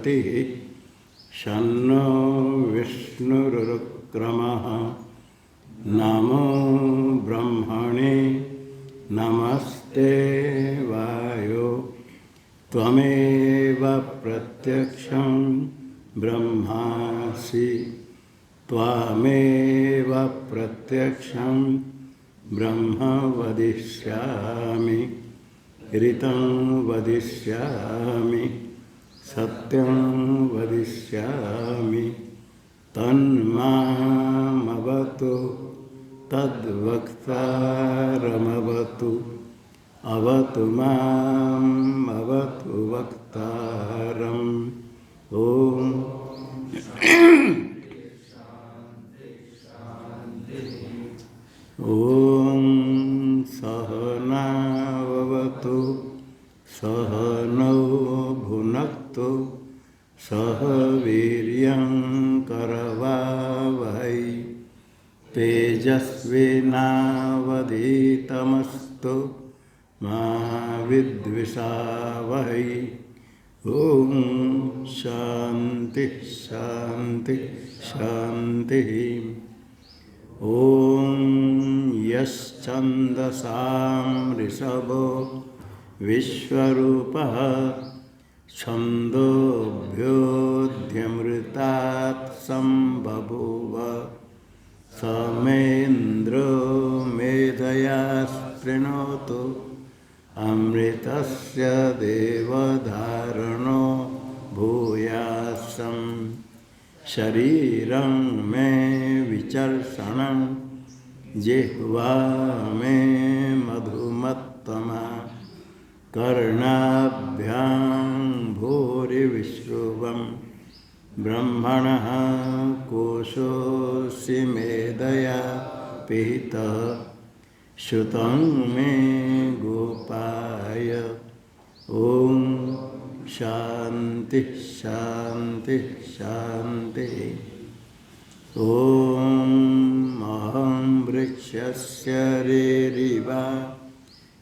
बृहस्पतिः शन्नो विष्णुरुक्रमः नमो ब्रह्मणे नमस्ते वायो त्वमेव प्रत्यक्षं ब्रह्मासि त्वमेव प्रत्यक्षं ब्रह्म वदिष्यामि ऋतं वदिष्यामि सत्यं वदिष्यामि तन्मामवतु तद्वक्तारमवतु अवतु माम् अवतु वक्तारम् ओम ओम सहनाववतु सहनौ भुनक्तु सह वीर्यं करवावहै तेजस्विनावधीतमस्तु मा विद्विषावहै ओम शांति शांति शांति ओम यश्छन्दसां ऋषभो विश्वरूपः छन्दोभ्योऽध्यमृतात् सम्बभूव समेन्द्रो मेधया स्पृणोतु अमृतस्य देवधारणो भूयासं शरीरं मे विचर्षणं जिह्वा मे मधुमत्तमा कर्णाभ्यां भूरिविश्रुवं ब्रह्मणः कोशोऽसि मेधया पिहितः श्रुतं मे गोपाय ओम शांति शांति शांति ओम अहं वृक्षस्य रेरिवा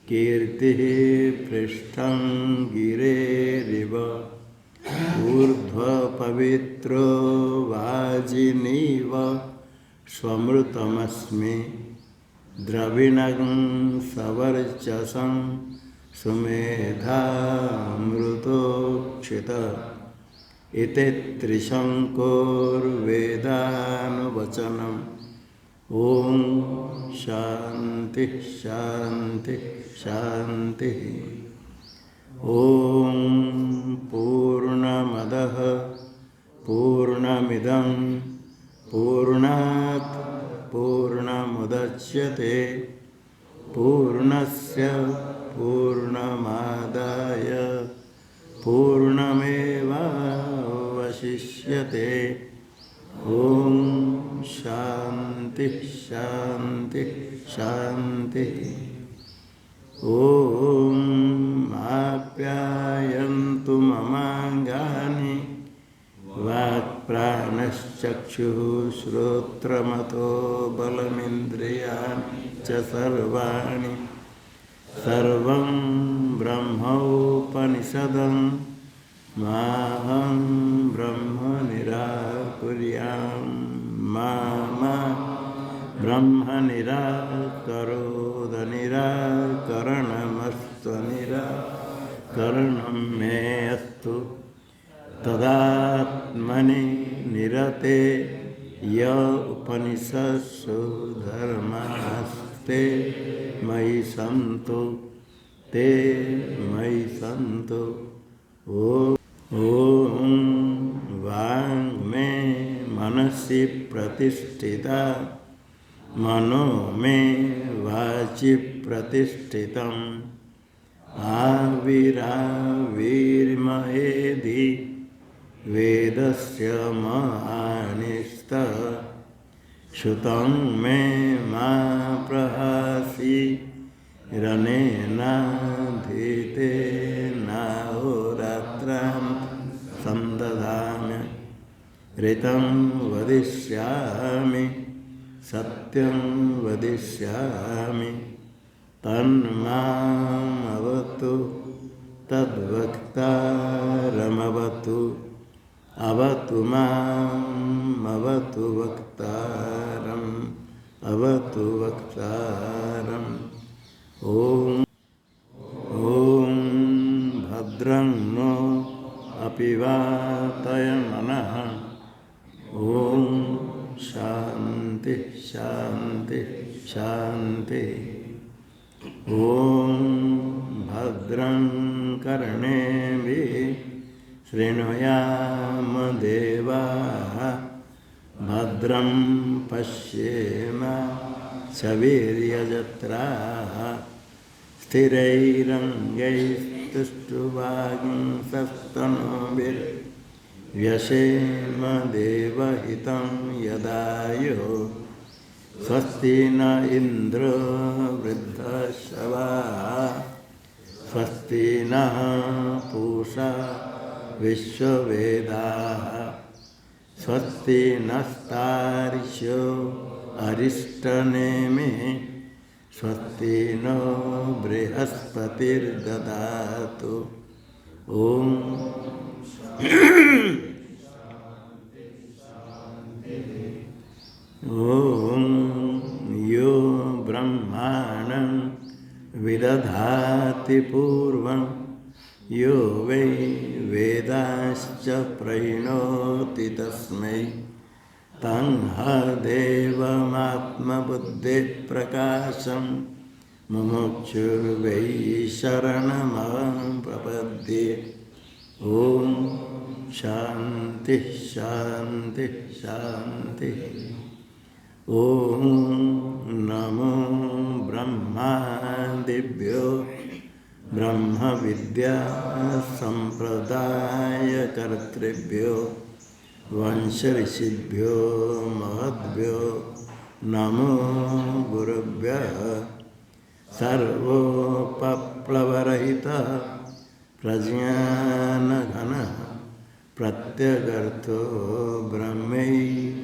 कीर्तिः पृष्ठं गिरेरिव ऊर्ध्वपवित्रो वाजिनीव स्वमृतमस्मि द्रविणं सवर्चसं सुमेधामृतोक्षित इति त्रिशङ्कोर्वेदानुवचनम् ओम शांति शांति शांति ओम पूर्णमदः पूर्णमिदं पूर्णात् पूर्णमुदच्यते पूर्णस्य पूर्णमादाय पूर्णमेवावशिष्यते ओम शांति शांति शांति ओम आप्यायन्तु ममाङ्गानि वाक्प्राणश्चक्षुः श्रोत्रमतो बलमिन्द्रियाणि च सर्वाणि सर्वं ब्रह्मोपनिषदं माहं ब्रह्म निराकुर्यां मा ब्रह्म निराकरोद निराकरणमस्तु निराकरणं मे अस्तु तदात्मनि निरते य उपनिषत्सु धर्मास्ते मयि सन्तु ते मयि सन्तु ओम वाङ् मे मनसि प्रतिष्ठिता मनो मे वाचि प्रतिष्ठितम् आविराविर्महेधि वेदस्य महानिस्तः श्रुतं मे मा प्रहासि रनेनाधीतेनाहोरात्रां सन्दधामि ऋतं वदिष्यामि सत्यं वदिष्यामि तन्मामवतु तद्वक्तारमवतु अवतु माम् अवतु वक्तारम् अवतु वक्तारम्। ॐ भद्रं नो अपि वातयमनः। ॐ शान्ति शान्ति शान्ति। ॐ भद्रं कर्णेभिः शृणुयाम देवाः। भद्रं पश्येम सवीर्यजत्राः। स्थिरैरङ्गैस्तुष्टुवागुंसस्तनूभिर्व्यसेम देवहितं यदायुः। स्वस्ति न इन्द्रो वृद्धश्रवाः। स्वस्ति नः पूषा विश्ववेदाः। स्वस्ति नस्तार्क्ष्यो अरिष्टनेमिः। स्वस्ति नो बृहस्पतिर्ददातु। ॐ यो ब्रह्माणं विदधाति पूर्वं यो वै वेदांश्च प्रणोति तस्मै तं देवमात्मबुद्धिप्रकाशं मुमुक्षुर्वै शरणमहं प्रपद्ये। ॐ शान्ति शान्ति शान्ति। ॐ नमो ब्रह्मादिभ्यो ब्रह्मविद्या संप्रदायकर्तृभ्यो वंशऋषिभ्यो महद्भ्यो नमो गुरुभ्यः। सर्वोपप्लवरहितः प्रज्ञानघनः प्रत्यगर्थो ब्रह्मैवाहमस्मि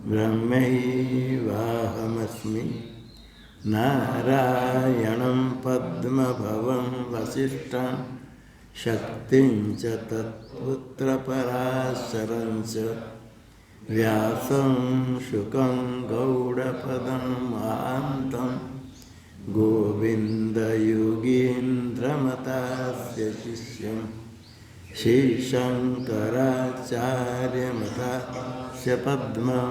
ब्रह्मैवाहमस्मि। नारायणं पद्मभवं वसिष्ठं शक्तिं च तत्पुत्रपराशरं च व्यासं शुकं गौडपदं महान्तं गोविन्दयोगीन्द्रमतास्य शिष्यं श्रीशङ्कराचार्यमतास्य पद्मं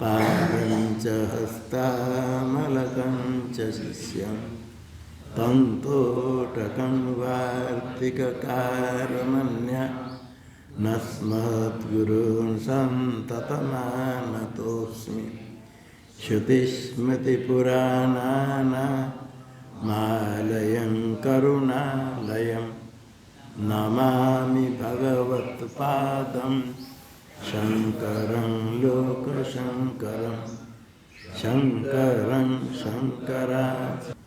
पादं च हस्तामलकं च शिष्यं तन्तोटकं वार्तिककारमन्यः नस्मद्गुरून् सन्ततमानतोऽस्मि। श्रुतिस्मृतिपुराणानामालयं करुणालयं नमामि भगवत्पादं शङ्करं लोकशङ्करं शङ्करं शङ्कराचार्यं।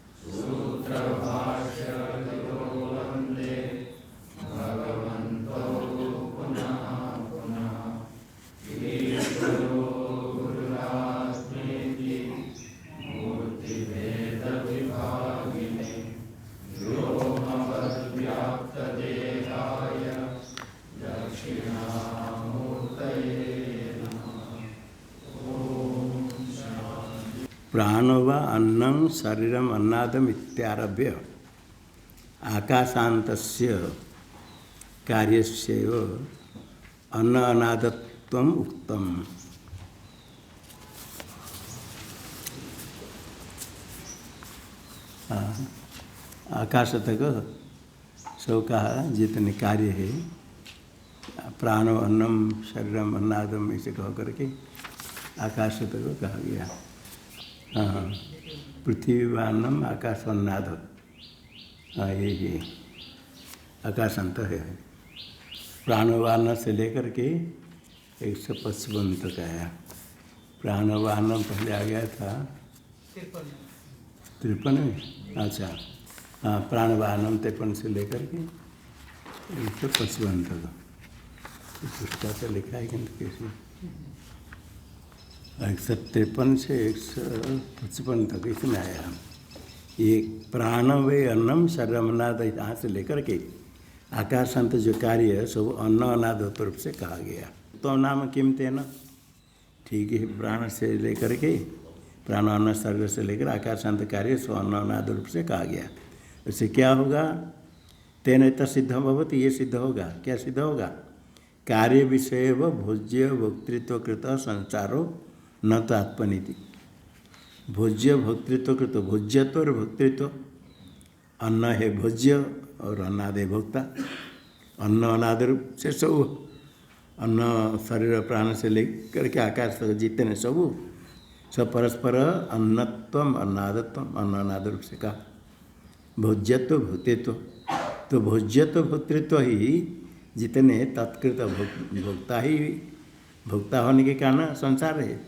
प्राणो वा अन्नं शरीरम अन्नादम इत्यारभ्य आकाशान्तस्य कार्यस्यैव अन्न अनादत्वम् उक्तम्। आकाश तक सब कहा जितने कार्य है प्राणो अन्नम शरीरम अन्नादम इसे कह करके आकाश तक कहा गया। हाँ, पृथ्वी अन्नम आकाश अन्नाद। हाँ, ये आकाशांत है। प्राणवान से लेकर के 155 तक आया। प्राणवानम पहले आ गया था 53 में। अच्छा, हाँ, प्राणवानम 53 से लेकर के 155 तक पुस्तक से लिखा है किंतु कैसे 153 से 155 तक इसमें आया। ये प्राण वे अन्नम शरीरम अन्नाद यहाँ से लेकर के आकाशांत जो कार्य है सब अन्न अनादत रूप से कहा गया। तो नाम किम तेन, ठीक है, प्राण से लेकर के प्राण अन्न सर्ग से लेकर आकाशांत कार्य सब अन्न अनाद रूप से कहा गया। उससे क्या होगा? तेन तो सिद्ध भवति, ये सिद्ध होगा। क्या सिद्ध होगा? कार्य विषय व भोज्य भोक्तृत्व कृत संसारो न तो आत्मनीति। भोज्य भोक्तृत्व कृत, भोज्यत्व और भोक्तृत्व, अन्न है भोज्य और अन्नाद है भोक्ता। अन्न अनाद रूप से सब, अन्न शरीर प्राण से लेकर के आकाश तक जितने सब परस्पर अन्नत्व अन्नादत्व अन्न अनाद रूप से कहा। भोज्यत्व भोक्तृत्व, तो भोज्यत्व भोक्तृत्व ही जितने तत्कृत भोक्ता ही, भोक्ता होने के कारण संसार है।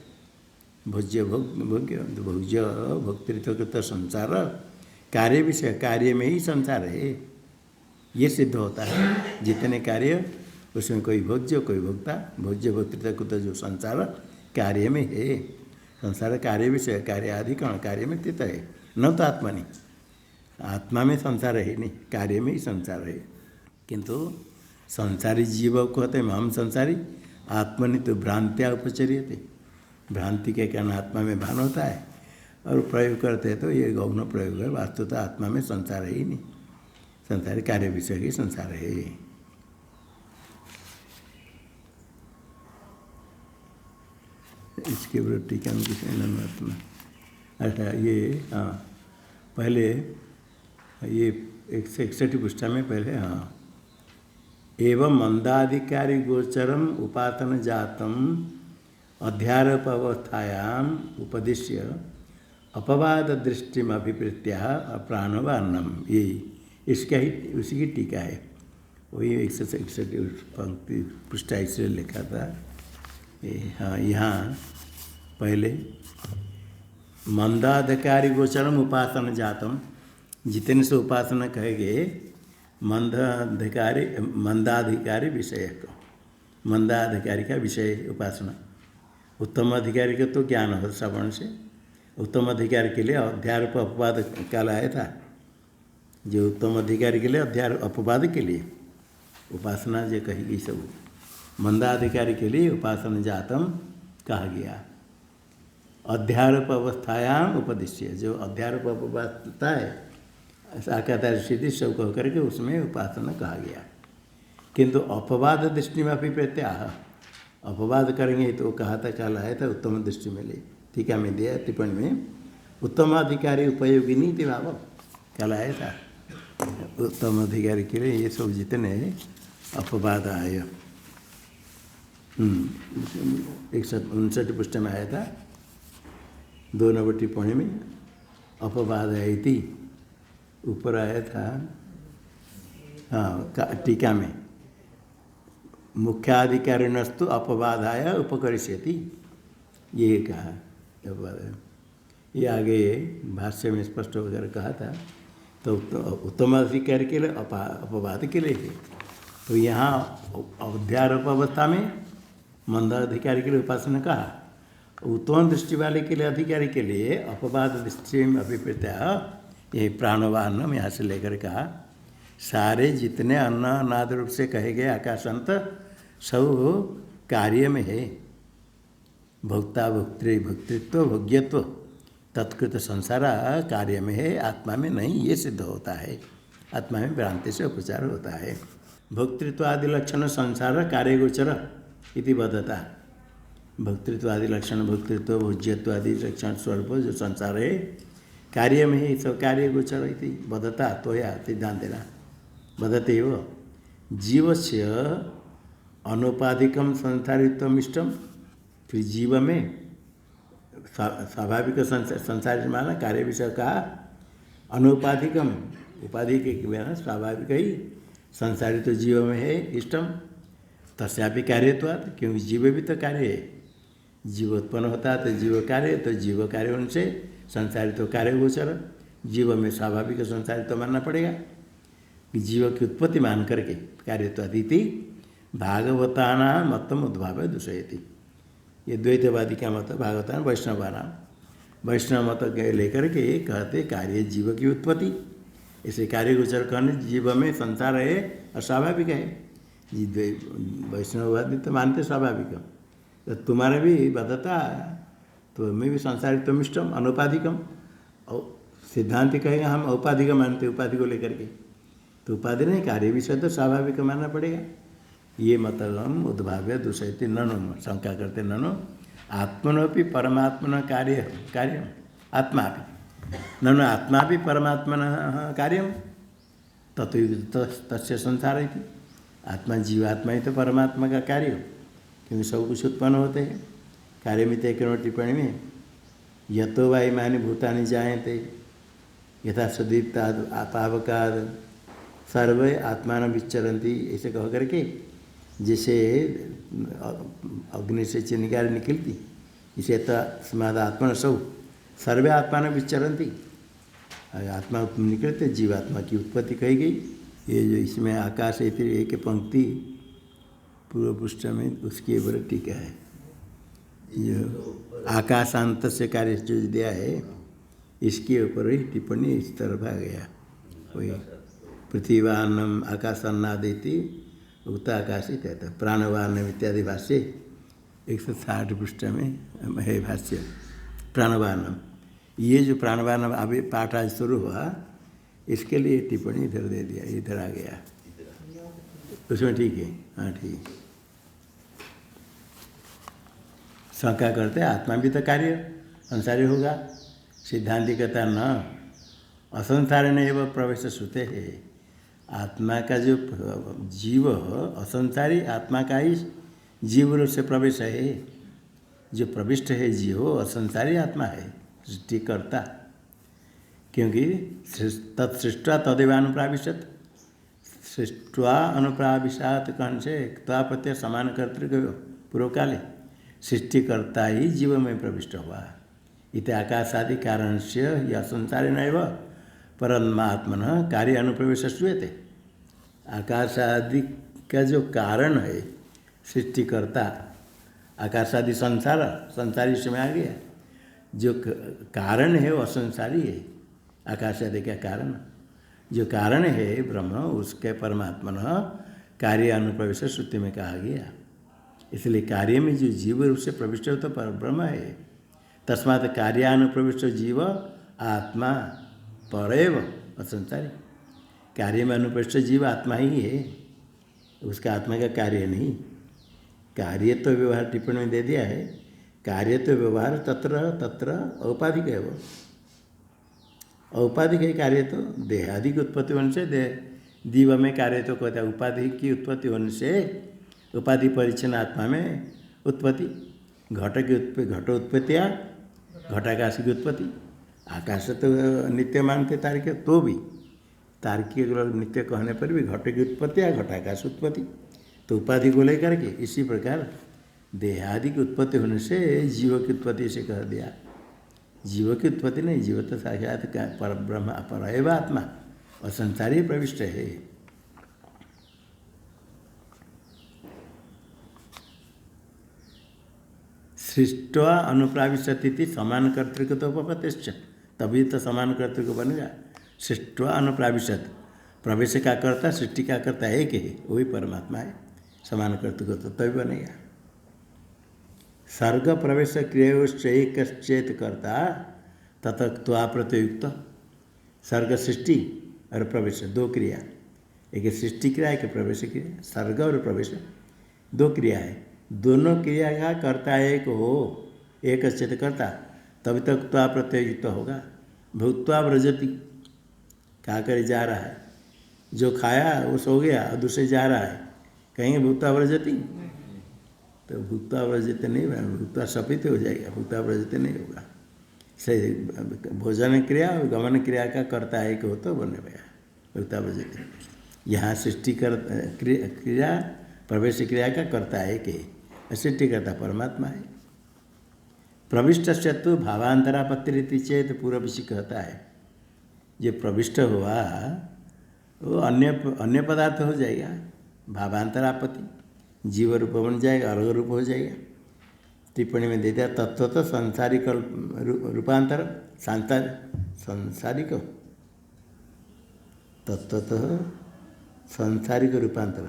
भोज्य भोग्य, भोज्य भोक्तृत्व कृत संसार, कार्य विषय, कार्य में ही संसार है, ये सिद्ध होता है। जितने कार्य उसमें कोई भोज्य कोई भोक्ता, भोज्य भोक्तृत्व कृत जो संसार कार्य में है। संसार कार्य विषय, कार्य अधिकरण, कार्य में स्थित है, न तो आत्मा नहीं। आत्मा में संसार है नहीं, कार्य में ही संसार है। किंतु संसारी जीव को कहते हैं हम संसारी, आत्मनि तो भ्रांत्या उपचर्यते, भ्रांति के कारण आत्मा में भान होता है और प्रयोग करते हैं तो ये गौण प्रयोग है। वास्तुतः आत्मा में संसार है ही नहीं, संसार कार्य विषय ही संसार है। इसके विरुद्ध टीका में किसी आत्मा, अच्छा ये हाँ पहले ये 161 पृष्ठा में पहले हाँ, एवं मंदाधिकारी गोचरम उपातन जातम अध्यारोप अवस्थायाम उपदिश्य अपवाद दृष्टिम अभिप्रेत्या प्राण व अन्नम, यही इसका ही उसी की टीका है। वही 161 पंक्ति पृष्ठा इसलिए लिखा था। हाँ यहाँ पहले मंदाधिकारी गोचरम उपासना जातम, जितने से उपासना कहेंगे मंदाधिकारी विषय को, मंदाधिकारी का विषय उपासना। उत्तम अधिकारी का तो ज्ञान हो श्रवण से, उत्तम अधिकारी के लिए अध्यारोप अपवाद काल आया था। जो उत्तम अधिकारी के लिए अध्यारोप अपवाद के लिए उपासना जो कहेगी सब, मंदाधिकारी के लिए उपासना जातम कहा गया। अध्यारोप अवस्थायाम उपदिश्य, जो अध्यारोप अवस्था है साक्षात्कार स्थिति सब कह करके उसमें उपासना कहा गया। किंतु अपवाद दृष्टि में अभी प्रत्याह, अपवाद करेंगे तो कहा था कल आया था उत्तम दृष्टि में ले, टीका में दिया टिप्पणी में उत्तम अधिकारी उपयोगी नीति भाव कल आया था। उत्तम अधिकारी के लिए ये सब जितने अपवाद आए 159 पृष्ठ में आया था, 2 नंबर टिप्पणी में अपवाद है थी, ऊपर आया था हाँ टीका में मुख्याधिकारिणस्तु अपवादाय उपकरिष्यति, ये कहा अपवाद। ये आगे भाष्य में स्पष्ट वगैरह कहा था। तो उत्तम अधिकारी के लिए अपवाद के लिए है। तो यहाँ अध्यारोप अवस्था में मंदाधिकारी के लिए उपासना कहा, उत्तम दृष्टि वाले के लिए अधिकारी के लिए अपवाद दृष्टि में अभिप्रेत्या ये प्राणवान्नम यहाँ से लेकर कहा। सारे जितने अन्न अनाद रूप से कहे गए आकाशांत सब कार्य में है। भोक्ता भोक्तृ भोक्तृत्व भोग्यत्व तत्कृत संसार कार्य में है, आत्मा में नहीं, ये सिद्ध होता है। आत्मा में भ्रांति से उपचार होता है। भोक्तृत्व आदि लक्षण संसार कार्य गोचर इति बद्धता। भोक्तृत्व आदि लक्षण भोक्तृत्व भोज्यत्व आदि लक्षण स्वरूप जो संसार है कार्य में ही सब कार्य गोचर इति बद्धता। तो या सिद्धांत देना बद्धते हो जीव से अनुपाधिकम संसारित्व इष्टम। फिर जीव में स्वाभाविक संसार माना कार्य विषय का अनुपाधिकम, उपाधि के बिना स्वाभाविक ही संसारित तो जीव में है इष्टम। तस्यापि कार्यत्वात्, क्योंकि जीव भी तो कार्य है। जीव उत्पन्न होता है तो जीव कार्य, तो जीव कार्य उनसे संसारित तो कार्य गोचर। जीव में स्वाभाविक संसारित तो मानना पड़ेगा कि जीव की उत्पत्ति मान करके कार्यत्वादिति भागवताना मतम उद्भाव दूषयति। ये द्वैतवादी का मत, भागवतान वैष्णवाना, वैष्णव मत लेकर के कहते कार्य जीव की उत्पत्ति इसे कार्य गोचर करने जीव में संसार है अस्वाभाविक है। वैष्णववादी तो मानते स्वाभाविक, तो तुम्हारे भी बदता तुम्हें भी संसारित्व इष्टम अनुपाधिकम, और सिद्धांत कहेगा हम औपाधिक मानते उपाधि को लेकर के, तो उपाधि नहीं कार्य विषय तो स्वाभाविक मानना पड़ेगा। ये मतलब उद्भाव्य दूषयति ननु, शंका करते ननु आत्मनोपि परमात्मन कार्य आत्मा भी ननु आत्मा भी परमात्मन कार्यम तत्व तस्य संसार है। आत्मा जीवात्मा ही तो परमात्मा का कार्य, क्योंकि सब कुछ उत्पन्न होते हैं। कार्य में टिप्पणी में यतो वा इमानि भूतानि जायन्ते यथा सुदीप्ताद पावकाद सर्वे आत्मान विचरन्ति, ऐसे कह करके जैसे अग्नि से चिंगारी निकलती, इसे तस्माद् आत्मन सौ सर्वे आत्मान विचरन्ति, आत्मा निकलते जीवात्मा की उत्पत्ति कही गई। ये जो इसमें आकाश है फिर एक पंक्ति पूर्व पृष्ठ में उसके ऊपर टीका है। जो आकाशांत से कार्य जो दिया है इसके ऊपर ही टिप्पणी इस तरफ आ गया। वही पृथ्वीवान्नम आकाशान्नादेति उक्त आकाशित है, तो प्राणवान्नम इत्यादि भाष्य 160 पृष्ठ में है भाष्य। प्राणवान्नम, ये जो प्राणवान्नम अभी पाठ आज शुरू हुआ, इसके लिए टिप्पणी इधर दे दिया, इधर आ गया उसमें ठीक है। हाँ ठीक, शंका करते आत्मा भी तो कार्य संसारी होगा। सिद्धांति कहता न असंसारी नहीं वह प्रवेश श्रुते है। आत्मा का जो जीव असंसारी आत्मा का ही जीव रूप से प्रवेश है। जो प्रविष्ट है जीव असंसारी आत्मा है, सृष्टिकर्ता, क्योंकि तत्सृष्टा तदेव अनुप्राविशत, सृष्टवा अनुप्राविशात कहन से त्वा प्रत्यय समान कर्तृक पूर्व काले सृष्टिकर्ता ही जीव में प्रविष्ट हुआ। इत आकाशादि कारण से यह संसारी नैव परमात्मन कार्य अनुप्रवेश श्रूयते। आकाशादि का जो कारण है सृष्टिकर्ता, आकाशादि संसार संसारी समय आ गया, जो कारण है वो असंसारी है। आकाश आदि का कारण, जो कारण है ब्रह्म, उसके परमात्मन कार्य अनुप्रवेश श्रुति में कहा गया। इसलिए कार्य में जो जीव रूप से प्रविष्ट हो तो पर ब्रह्म है। तस्मात् कार्यानुप्रविष्ट जीव आत्मा परैव असंसारी। कार्य में अनुप्रविष्ट जीव आत्मा ही है, उसका आत्मा का कार्य नहीं। कार्य तो व्यवहार टिप्पणी में दे दिया है, कार्य तो व्यवहार तत्र तत्र औपाधिक है। वो औपाधिक है कार्य तो देहादिक उत्पत्ति होने से दीव में कार्य तो कहता है। उपाधि की उत्पत्ति होने से उपाधि परिच्छिन्न आत्मा में उत्पत्ति, घट उत्पत्तिया घटाकाश की उत्पत्ति। आकाश तो नित्य मानते तार्किक, तो भी तार्किक नित्य कहने पर भी घट की उत्पत्ति या घटाकाश उत्पत्ति, तो उपाधि को लेकर के इसी प्रकार देहादि की उत्पत्ति होने से जीव की उत्पत्ति से कह दिया। जीव की उत्पत्ति नहीं, जीव तो साक्षात पर ब्रह्म परैव आत्मा और संसारी प्रविष्ट है। सृष्टवा अनुप्राविशति समान कर्तृक तो उपपतिश्च, तभी तो समान कर्तृक बनेगा। सृष्टवा अनुप्राविशत, प्रवेश का कर्ता सृष्टि का कर्ता एक ही, वही परमात्मा है। समान कर्तृक तो तभी बनेगा। सर्ग प्रवेश क्रियोश्चैकश्चेत कर्ता ततत्वा प्रत्युक्त। सर्ग सृष्टि और प्रवेश दो क्रिया, एक सृष्टि क्रिया एक प्रवेश क्रिया। सर्ग और प्रवेश दो क्रिया है, दोनों क्रिया का कर्ता एक हो, एक चेत कर्ता, तभी तक त्वा प्रत्युक्त होगा। भूत्वा व्रजति, खा कर जा रहा है, जो खाया वो सो गया और दूसरे जा रहा है, कहेंगे भूत्वा व्रजति? तो भूत्वा व्रजते नहीं बना, भूत्वा सपित हो जाएगा, भूत्वा व्रजते नहीं होगा। सही भोजन क्रिया और गमन क्रिया का कर्ता एक हो तो बने गया भूत्वा व्रजते। यहाँ सृष्टि क्रिया प्रवेश क्रिया का कर्ता एक है, सृष्टि करता परमात्मा है। प्रविष्ट से तो भावांतरापत्ति रीति चेत पूर्व विषय कहता है, जो प्रविष्ट हुआ वो अन्य पदार्थ हो जाएगा, भावांतरापत्ति जीव रूप बन जाएगा, अलग रूप हो जाएगा। टिप्पणी में देता है तत्व तो सांसारिक रूपांतर, सांसारिक तत्वतः सांसारिक रूपांतर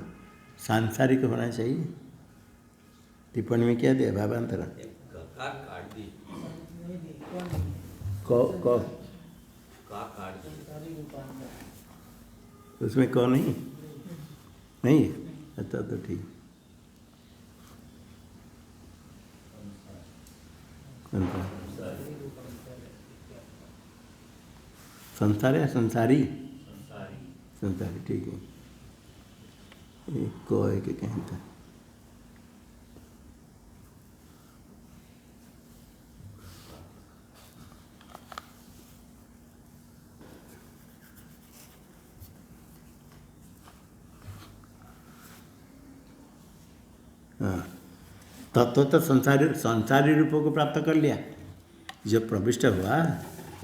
सांसारिक होना चाहिए। टिप्पणी में क्या दिया भावांतर क उसमें कौन नहीं नहीं है। अच्छा तो ठीक संसार या संसारी संसारी ठीक है। को है कि कहीं था तत्व तो संसारी रूपों को प्राप्त कर लिया। जो प्रविष्ट हुआ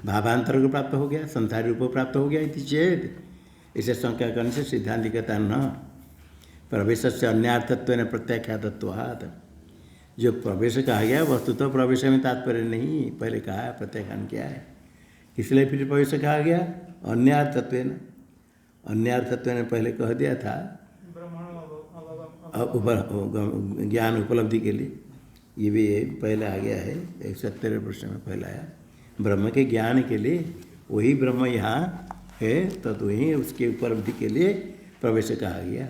भावांतर को प्राप्त हो गया, संसारी रूप प्राप्त हो गया इति चेत इसे शंका करने से सिद्धांत कहता न प्रवेश से अन्यार्थत्व प्रत्याख्यातत्वात्। जो प्रवेश कहा गया वस्तु तो प्रवेश में तात्पर्य नहीं, पहले कहा प्रत्याख्यान क्या है, इसलिए फिर प्रवेश कहा गया अन्यार्थत्व। अन्यार्थत्व ने पहले कह दिया था ज्ञान उपलब्धि के लिए, ये भी पहले आ गया है 170 प्रश्न में पहला आया। ब्रह्म के ज्ञान के लिए वही ब्रह्म यहाँ है तो वही उसके उपलब्धि के लिए प्रवेश कहा गया।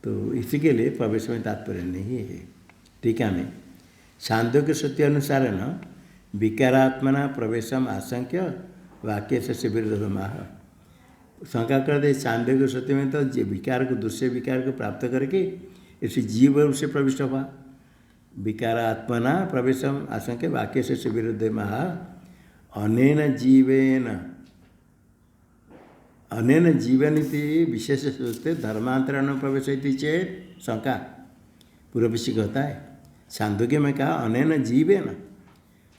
तो इसी के लिए प्रवेश में तात्पर्य नहीं है। टीका में छांदोग्य श्रुति अनुसार न विकारात्मना प्रवेशम आशंक्य वाक्य से विरोधमाह। शंका कर दे छांदोग्य श्रुति में तो विकार को दूसरे विकार को प्राप्त करके इसी जीव रूप से प्रविष्ट हुआ। विकारात्मना प्रवेशम आशंक्य वाक्य से विरोधमाह अनेन जीवन विशेष सूत्र धर्मांतरण प्रवेश चेत शंका पूर्वपक्षी कहता है। छांदोग्य में कहा अनेन जीवेन,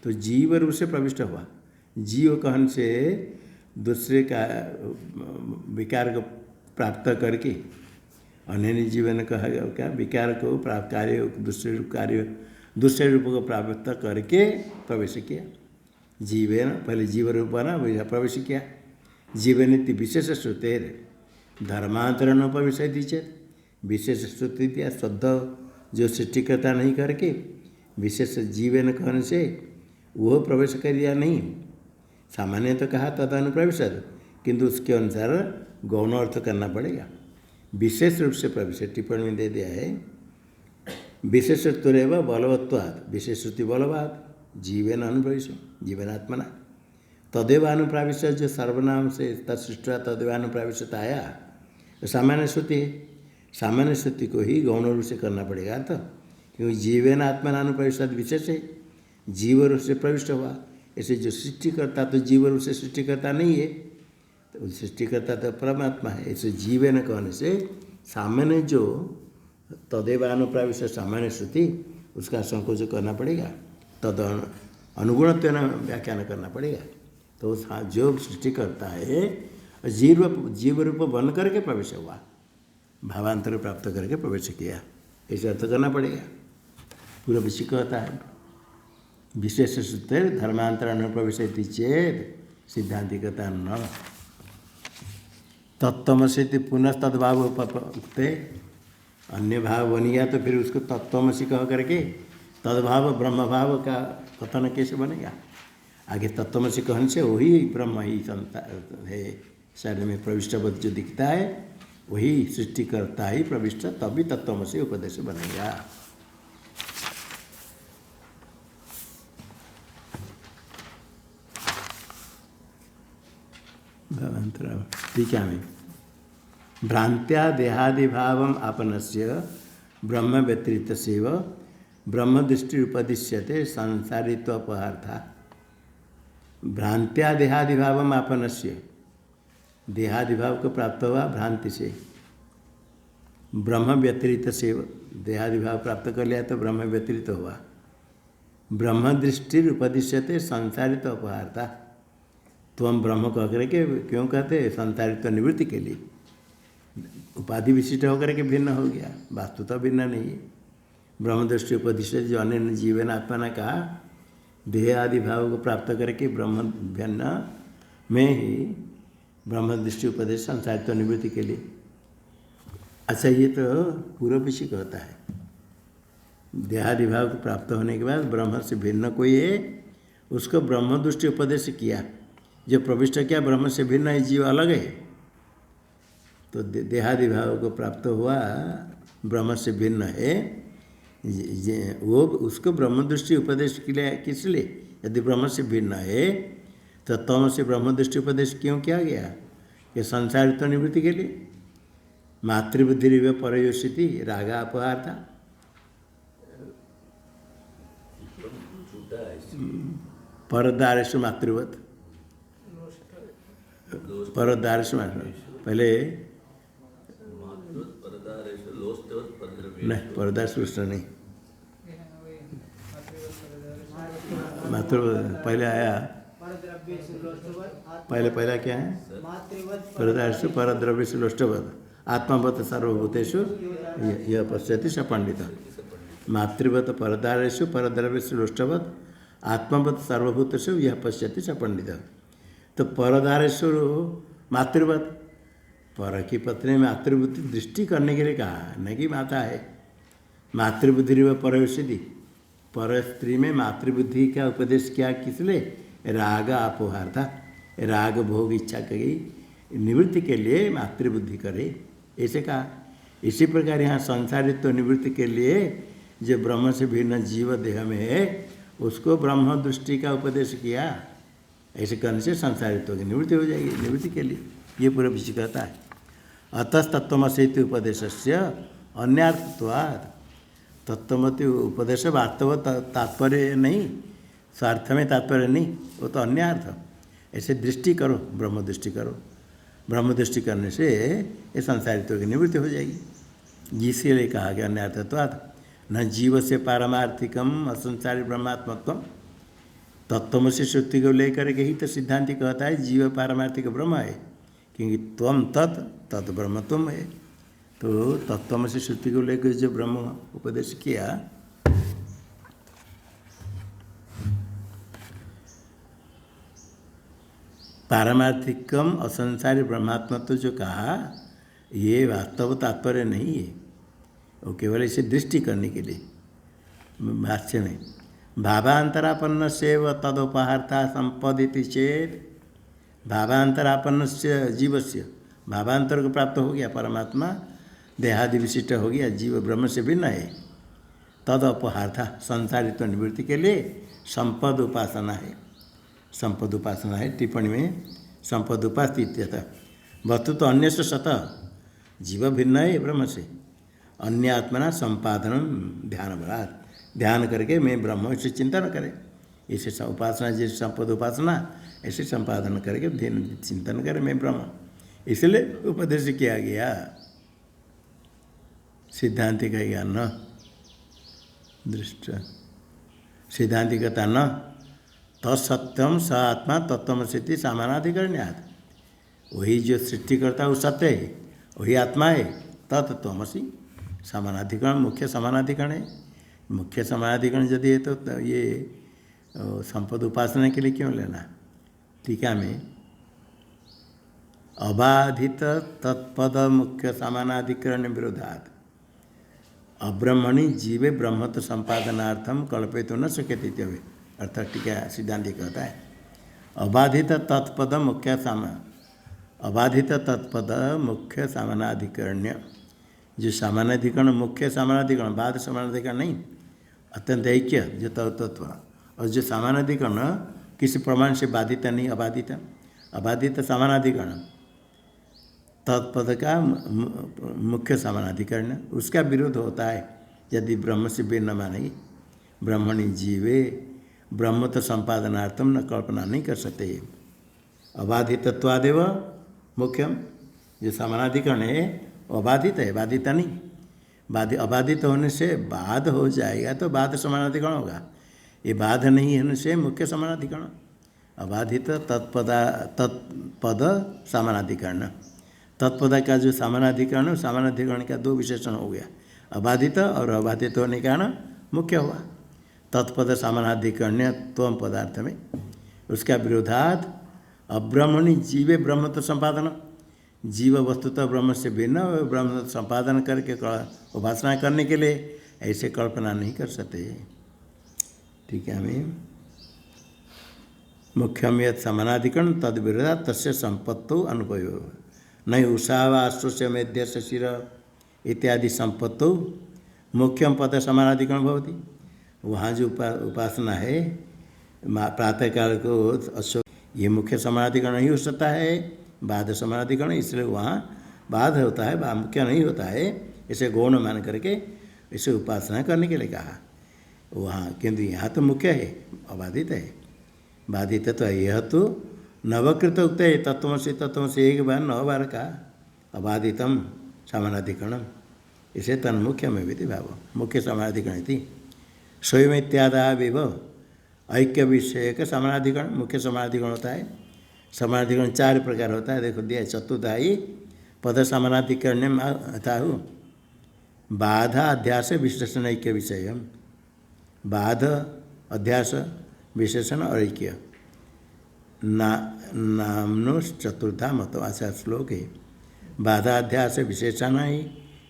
तो जीव रूप से प्रविष्ट हुआ। जीव कहन से दूसरे का विकार को प्राप्त करके अनेन जीवन कहा क्या विकार को प्राप्त कार्य दूसरे रूप को प्राप्त करके प्रवेश किया। जीवेन पहले जीव रूप बना वैसा प्रवेश किया। जीवन विशेष श्रुतेर धर्मांतरण प्रवेश चेत विशेष श्रुति दिया शुद्ध जो सृष्टिकर्ता नहीं करके विशेष जीवन कहने से वो प्रवेश कर दिया नहीं। सामान्य तो कहा तद अनुप्रवेश, किंतु उसके अनुसार गौण अर्थ करना पड़ेगा। विशेष रूप से प्रवेश टिप्पणी में दे दिया है विशेष तुरेव बलवत्वात् विशेष श्रुति बलवाद जीवन अनुप्रवेश जीवनात्मना तदेव अनुप्राविश जो सर्वनाम से तत्सृष्टा तदेव अनुप्राविशता आया तो सामान्य श्रुति है। सामान्य श्रुति को ही गौण रूप से करना पड़ेगा तो, क्योंकि जीवन आत्मा अनुप्रविष्ट विशेष है, जीव रूप से प्रविष्ट हुआ। ऐसे जो सृष्टिकर्ता तो जीव रूप से सृष्टिकर्ता नहीं है, तो सृष्टिकर्ता तो परमात्मा है। ऐसे जीवन कहने से सामान्य जो तदेव अनुप्राविष्ट सामान्य श्रुति उसका संकोच करना पड़ेगा, तद अनुगुणत्व व्याख्यान करना पड़ेगा। तो जो सृष्टि करता है जीव रूप बन करके प्रवेश हुआ, भावांतर प्राप्त करके प्रवेश किया, ऐसे अर्थ करना पड़ेगा। पूरा विषय कहता है विशेष सूत्र धर्मांतर अनुप्रवेश चेत सिद्धांति कहता न तत्वमसी पुनः तद्भाव उपपत्ते अन्य भाव बन गया तो फिर उसको तत्वमसी कह करके तद्भाव ब्रह्म भाव का कथन कैसे बनेगा। आगे तत्वमसी कहने से वही ब्रह्म ही है, शरीर में प्रविष्टवत जो दिखता है वही सृष्टि करता ही प्रविष्ट, तभी तत्वमसी उपदेश बनेगा। टीका में भ्रांत्या देहादिभावम आपनस्य ब्रह्म व्यतिरिक्तसेव ब्रह्म दृष्टि उपदिश्यते संसारित्वपहार्था। भ्रांत्या देहादिभावम आपनस्य देहादिभाव को प्राप्त हुआ भ्रांति से, ब्रह्म व्यतिरिक्त सेव देहादिभाव प्राप्त कर लिया तो ब्रह्म व्यतिरिक्त हुआ। ब्रह्म दृष्टि उपदिश्यते संसारित्व अपहार्था। तो हम ब्रह्म कह करके क्यों कहते हैं संसारित्व निवृत्ति के लिए, उपाधि विशिष्ट होकर के भिन्न हो गया, वास्तुतः भिन्न नहीं है। ब्रह्म दृष्टि उपदिश्य जो अन्य जीवन आत्मा ने कहा देह आदि भाव को प्राप्त करके ब्रह्म भिन्न में ही ब्रह्म दृष्टि उपदेश संसारित्व निवृत्ति के लिए। अच्छा, ये तो पूर्व पक्षी कहता है देहादि भाव को प्राप्त होने के बाद ब्रह्म से भिन्न कोई है, उसको ब्रह्म दृष्टि उपदेश किया, जो प्रविष्ट किया ब्रह्म से भिन्न है, जीव अलग है, तो देहादि भाव को प्राप्त हुआ ब्रह्म से भिन्न है, वो उसको ब्रह्म दृष्टि उपदेश के लिए, किस लिए? यदि ब्रह्म से भिन्न है तो तम से ब्रह्म दृष्टि उपदेश क्यों किया गया? ये संसारित्व निवृत्ति के लिए। मातृबुद्धि परयोषिति रागा अपहार था, परदारेश मातृवत, परदारेश पहले नहीं, परदारेश नहीं, मातृ पहले आया, पहला क्या है? परदारेश परद्रव्य से लोष्टवत आत्मवत सर्वभूतेषु यह पश्यति स पंडित। मातृवत परदारेषु परद्रव्येषु लोष्टवत आत्मवत सर्वभूतेषु यह पश्यति स पंडित। तो परदारेषु मातृवत, पर की पत्नी मातृबुद्धि दृष्टि करने के लिए कहा, न कि माता है। मातृबुद्धि व परयोषिति, पर स्त्री में मातृबुद्धि का उपदेश किया, किस लिए? राग अपोहार था, राग भोग इच्छा की निवृत्ति के लिए मातृबुद्धि करे, ऐसे कहा। इसी प्रकार यहाँ संसारित्व निवृत्ति के लिए जो ब्रह्म से भिन्न जीव देह में है उसको ब्रह्म दृष्टि का उपदेश किया। ऐसे करने से संसारित्व की निवृत्ति हो जाएगी, निवृत्ति के लिए ये पूरा विषय कहता है। अतस्तत्वमसि उपदेश से अन्यार्थत्वात्, तत्वमति उपदेश वास्तव तात्पर्य नहीं, स्वार्थ में तात्पर्य नहीं, वो तो अन्यार्थ। ऐसे दृष्टि करो, ब्रह्म दृष्टि करो, ब्रह्म दृष्टि करने से ये संसारित्व की निवृत्ति हो जाएगी। जिसके कहा गया अन्यार्थत्वात् न जीव से पारमार्थिकम असंसारी ब्रह्मात्मत्व, तत्वमसि श्रुति को लेकर के ही तो सिद्धांति कहता है जीव पारमार्थिक ब्रह्म है, क्योंकि त्वम तत् तत् ब्रह्म तुम है। तो तत्वमसि श्रुति को लेकर जो ब्रह्म उपदेश किया, पारमार्थिकम असंसारी ब्रह्मात्मत्व जो कहा, ये वास्तव तात्पर्य नहीं है, वो केवल इसे दृष्टि करने के लिए। भाष्य में भावांतरापन्न से व तदोपहार्था संपदिति चेत, भावांतरापन्न से जीव से, भावांतर को प्राप्त हो गया, परमात्मा देहादि विशिष्ट हो गया, जीव ब्रह्म से भिन्न है, तद अपहार्था संसारित्व निवृत्ति के लिए संपद उपासना है। संपद उपासना है, टिप्पणी में संपद उपास्थित। वस्तु तो अन्य से सतः, जीव भिन्न है ब्रह्म से, अन्य आत्मना संपादन ध्यान बला, ध्यान करके मैं ब्रह्म से चिंतन करें, ऐसे उपासना, जैसे संपद उपासना ऐसे संपादन करके चिंतन करें मैं ब्रह्म, इसलिए उपदेश किया गया। सिद्धांति कहेगा न दृष्ट, सिद्धांति कहता न तत्सत्यम स आत्मा तत्वमसि समानाधिकरण्यात्, वही जो सृष्टि करता है वो सत्य है, वही आत्मा है, तत्वमसि समानाधिकरण, मुख्य समानाधिकरण है। मुख्य समानाधिकरण यदि है तो ये संपद उपासना के लिए क्यों लेना? टीका में अबाधित तत्पद मुख्य समानाधिकरण विरोधात् अब्रह्मणि जीवे ब्रह्मत्व संपादनार्थम कल्पित न शक्यते इत्यपि, अर्थात टीका सिद्धांत कहता है अबाधित तत्पद मुख्य अबाधित तत्पद मुख्य समानाधिकरण्य, जो समानाधिकरण मुख्य समानाधिकरण, बाध समानाधिकरण नहीं, अत्यंत ऐक्य जो तत्व, और जो समानाधिकरण किसी प्रमाण से बाधित नहीं, अबाधित, अबाधित समानाधिकरण तत्पद का मुख्य समानाधिकरण, उसका विरोध होता है यदि ब्रह्म से भिन्न मानेगी। ब्रह्मणि जीवे ब्रह्म तो संपादनार्थम न कल्पना नहीं कर सकते। अबाधितत्वादेव मुख्यम, जो समानाधिकरण है अबाधित है, बाधित नहीं। अबाधित होने से बाध हो जाएगा तो बाध समानाधिकरण होगा, ये बाध नहीं होने से मुख्य समानाधिकरण। अबाधित तत्पद समानाधिकरण, तत्पद का जो समानाधिकरण, समानाधिकरण का दो विशेषण हो गया, अबाधित और अबाधित होने के कारण मुख्य हुआ। तत्पद समानाधिकरण्य त्वम पदार्थ में, उसका विरोधात अब्रह्मणि जीवे ब्रह्म तो संपादन, जीव वस्तुतः ब्रह्म से भिन्न ब्रह्म संपादन करके उपासना करने के लिए ऐसे कल्पना नहीं कर सकते। ठीक है। हमें मुख्यम यद समानाधिकरण तद विरोधा तस्य संपत्तो अनुभव नहीं उषावाश्वस्य मेध्य शिर इत्यादि संपत्तो मुख्यम पद समानाधिकरण भवति। वहाँ जो उपासना है प्रातःकाल को अश्व, ये मुख्य समानाधिकरण नहीं हो सकता है, बाध समानाधिकरण, इसलिए वहाँ बाध होता है, मुख्य नहीं होता है। इसे गौण मान करके इसे उपासना करने के लिए कहा वहाँ, किंतु यहाँ तो मुख्य है, अबाधित है। बाधित तो यह तो नवकृत उक्त है, तत्व से एक बार 9 बार का अबाधितम समानाधिकरणम, इसे तन्मुख्य में भी भाव मुख्य समानाधिकरण थी। स्वयं इत्यादा विभव ऐक्य विषय का समानाधिकरण मुख्य समानाधिकरण होता है। समानाधिकरण 4 प्रकार होता है, देखो दिया चतुर्थाई पद समानाधिकरण था बाधा अध्यास विशेषण ऐक्य विषय, बाध अध्यास विशेषण और ऐक्य नामनो चतुर्था मत ऐसा श्लोक है। बाधाध्यास विशेषण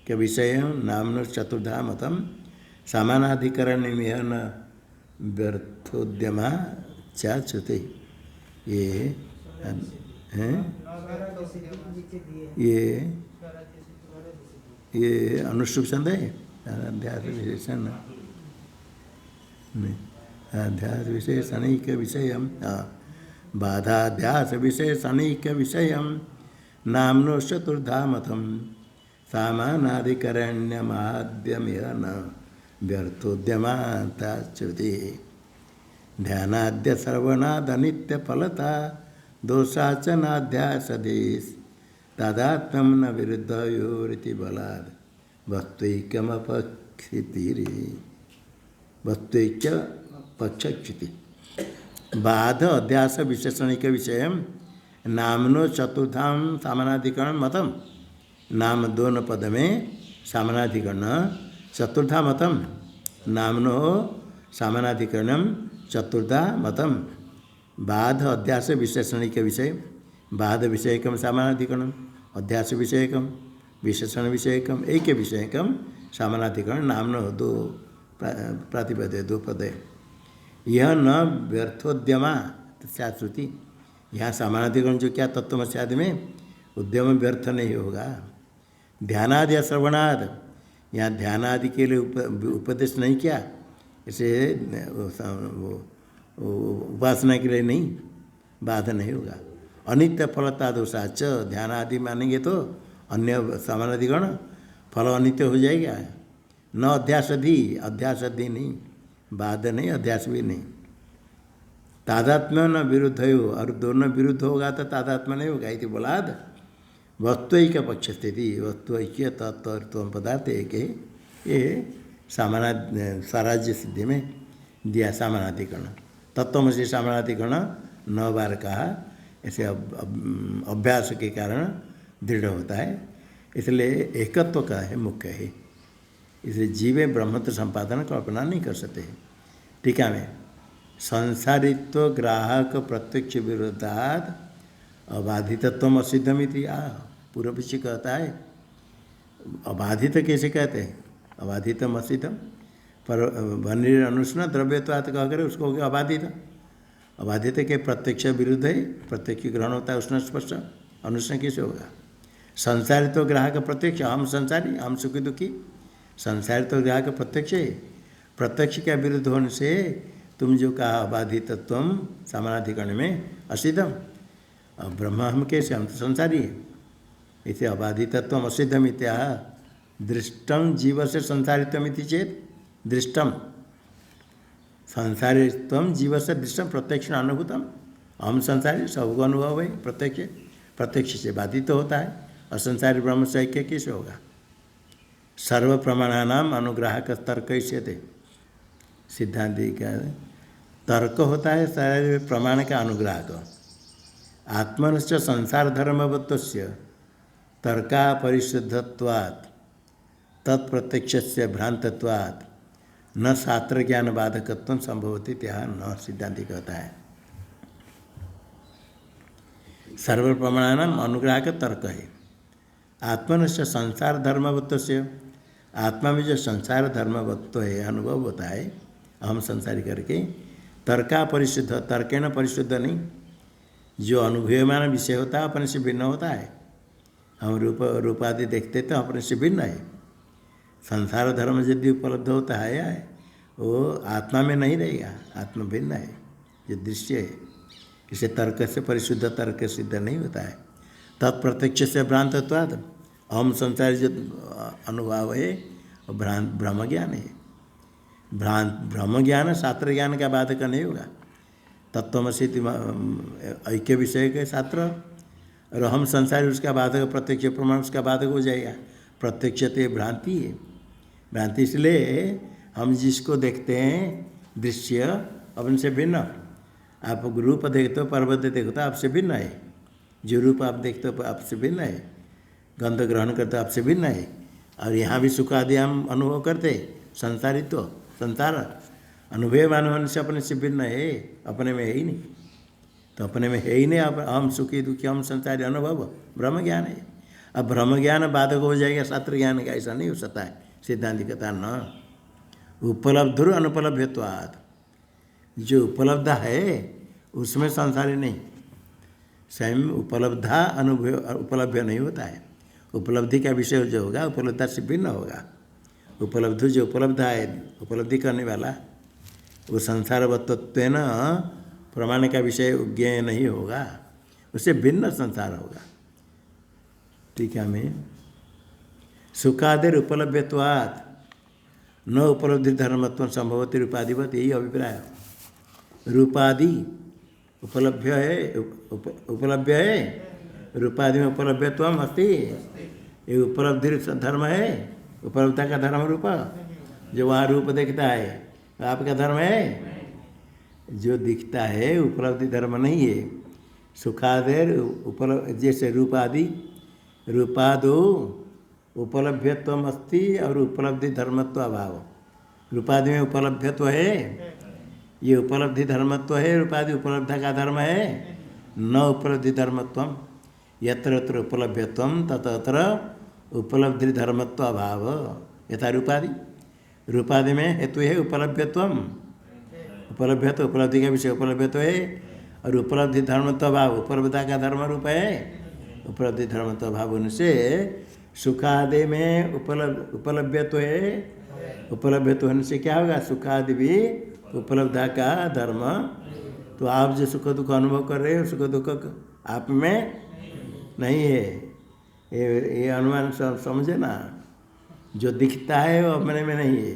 के विषय नामनो चतुर्था मतम समानाधिकरण न व्यर्थोद्यमा चाचुते। ये ये अनुष्टुप छंद है। अध्यास विशेषण अध्यास विशेषणिक विषय बाधाध्यास विशेषणिक विषय नामनो चतुर्धा मतम सामानाधिकरण्यमाद्यमिह न व्यर्थोद्यमाताच्युति। ध्यानाद्य सर्वनाद नित्य फलता दोषाच नाध्यासदेश तदात्म न विरुद्धयोरिति बलाद वस्तुकमपक्षितिरी वस्तुक पक्षच्युति। बाध अध्यास विशेषणिक विषय नामनो चतुर्थाम सामानाधिकरण मतम, नाम दोनों पद में सामानाधिकरण चतुर्था मतम, नामनो सामानाधिकरणम चतुर्था मतम। बाध अध्यास विशेषणिक विषय, बाध विषयकम सामानाधिकरण, अध्यास विषयकम विशेषण विषयकम एक विषयकम सामानाधिकरण नामनो 2 प्रातिपद 2 पद। यह न व्यर्थोद्यमा श्रुति, यहाँ समानाधिकरण जो क्या तत्वमसि आदि में उद्यम व्यर्थ नहीं होगा। ध्यानादि या श्रवणाद, यहाँ ध्यानादि के लिए उपदेश नहीं किया, इसे उपासना के लिए नहीं, बाधा नहीं होगा। अनित्य फलता दोषाच, ध्यान आदि मानेंगे तो अन्य समानाधिकरण फल अनित्य हो जाएगा। न अध्यासधि, अध्यासधि नहीं, बाध नहीं, अध्यास भी नहीं। तादात्म्य न विरुद्ध हो, और दोनों विरुद्ध होगा तो तादात्म्य नहीं होगा। इति बोलाद वस्तुक पक्ष स्थिति, वस्तुक्य तत्व पदार्थ एक है। ये सामाना स्वराज्य सिद्धि में दिया सामानाधिकरण, तत्वमसि सामानाधिकरण 9 बार कहा। ऐसे अभ्यास के कारण दृढ़ होता है, इसलिए एकत्व का है मुख्य है। इसलिए जीवे ब्रह्मत्व संपादन कल्पना नहीं कर सकते। टीका में संसारित्व ग्राहक प्रत्यक्ष विरोधात अबाधितत्व असिद्धमिति पूर्व पीछे कहता है। अबाधित कैसे कहते हैं? अबाधितम असिद्धम, पर वनिर अनुष्ण द्रव्यत्वात् कह कर उसको हो गया अबाधित। अबाधित के प्रत्यक्ष विरुद्ध है, प्रत्यक्ष ग्रहण होता है उष्ण स्पर्श, अनुष्ण कैसे होगा? संसारित्व ग्राहक प्रत्यक्ष, हम संसारी हम सुखी दुखी, संसारित्व ग्राहक प्रत्यक्ष है। प्रत्यक्ष के विरुद्ध होने से तुम जो कहा अबाधितत्व समानाधिकरण में असिद्धम, अब ब्रह्म हम कैसे, हम तो संसारी है। इसे अबाधितत्व असिद्धम इत्या दृष्टम जीव से संसारित्वमिति चेत, दृष्टम संसारित्व जीव से दृष्टम प्रत्यक्ष अनुभूतम, हम संसारी सबको अनुभव है प्रत्यक्ष, प्रत्यक्ष से बाधित होता है। असंसारी ब्रह्म से ऐक्य कैसे होगा? सर्व प्रमाणानाम अनुग्राहक तर्क थे, सिद्धांति का तर्क होता है सारे प्रमाण का अनुग्राहक। आत्मनश्च संसार धर्मवत्वस्य तर्का परिशुद्धत्वात् तत्प्रत्यक्षस्य भ्रांतत्वात् न शास्त्र ज्ञान बाधकत्व संभवती, त्या न सिद्धांति कहता है। सर्व प्रमाणानाम अनुग्राहक तर्क है। आत्मन से संसार धर्मवत्व से, आत्मा में जो संसार धर्मवत्व है, अनुभव होता है हम संसारी करके, तर्का परिशुद्ध, तर्केण परिशुद्ध नहीं, जो अनुभूयमान विषय होता है अपने से भिन्न होता है। हम रूप आदि देखते तो अपने से भिन्न है। संसार धर्म यदि उपलब्ध होता है वो आत्मा में नहीं रहेगा, आत्मा भिन्न है, ये दृश्य है। इसे तर्क से परिशुद्ध तर्क सिद्ध नहीं होता है। तत्प्रत्यक्ष से भ्रांतत्वाद, हम संसारी जो अनुभव है वो ब्रह्म ज्ञान है। ब्रह्म ज्ञान शास्त्र ज्ञान का बाधक नहीं होगा। तत्वमसि ऐक्य विषय के शास्त्र, और हम संसारी उसका बाधक, प्रत्यक्ष प्रमाण उसका बाधक हो जाएगा। प्रत्यक्षते भ्रांति है, भ्रांति इसलिए हम जिसको देखते हैं दृश्य अपन से भिन्न। आप रूप देखते हो, पर्वत देखते हो, आपसे भिन्न है। जो रूप आप देखते हो आपसे भिन्न है, गंध ग्रहण करते हो आपसे भिन्न है। और यहाँ भी सुख आदि हम अनुभव करते, संसारित्व, संसार अनुभवमान होने से अपने से भिन्न है, अपने में है ही नहीं। तो अपने में है ही नहीं, अब हम सुखी दुखी, हम संसारी अनुभव ब्रह्म ज्ञान है। अब ब्रह्म ज्ञान बाधक हो जाएगा शास्त्र ज्ञान का, ऐसा नहीं हो सकता है। सिद्धांत कहता न उपलब्धुर अनुपलभ्यत्वात्, जो उपलब्ध है उसमें संसारी नहीं। स्वयं उपलब्धा अनुभव उपलब्ध नहीं होता है। उपलब्धि का विषय जो होगा उपलब्धता से भिन्न होगा। उपलब्धि जो उपलब्ध है, उपलब्धि करने वाला, वो संसारवत्त्वेन प्रमाण का विषय ज्ञेय नहीं होगा, उससे भिन्न संसार होगा। ठीक है, हमें सुखादेर उपलभ्यत्वात् न उपलब्धि धर्मत्व संभवती रूपाधिवत, यही अभिप्राय। रूपादि उपलभ्य है, उपलभ्य है, रूपादि में उपलभ्यत्व अस्ति, ये उपलब्धि धर्म है, उपलब्धता का धर्म रूप। जो वहाँ रूप देखता है आपका धर्म है, जो दिखता है उपलब्धि धर्म नहीं है। सुखादेर उपलब्ध, जैसे रूपादि, रूपादो उपलभ्यत्व अस्ति और उपलब्धि धर्मत्व अभाव। रूपादि में उपलभ्यत्व है, ये उपलब्धि धर्मत्व है, रूपादि उपलब्धता का धर्म है। न उपलब्धि धर्मत्व, यत्र यत्र उपलभ्यत्व तत्र उपलब्धि धर्मत्व अभाव। यथा रूपादि, रूपादि में हेतु है उपलभ्यत्व, उपलभ्यत्व उपलब्धि का विषय उपलभ्यत्व है, और उपलब्धि धर्मत्व अभाव उपलब्धता का धर्म रूप है। उपलब्धि धर्मत्व अभाव होने से सुखादि में उपलभ्यत्व है, उपलभ्यत्व होने से क्या होगा, सुखादि भी उपलब्धता का धर्म। तो आप जो सुख दुख अनुभव कर रहे हो, सुख दुख आप में नहीं है, ये अनुमान समझे ना। जो दिखता है वो अपने में नहीं है।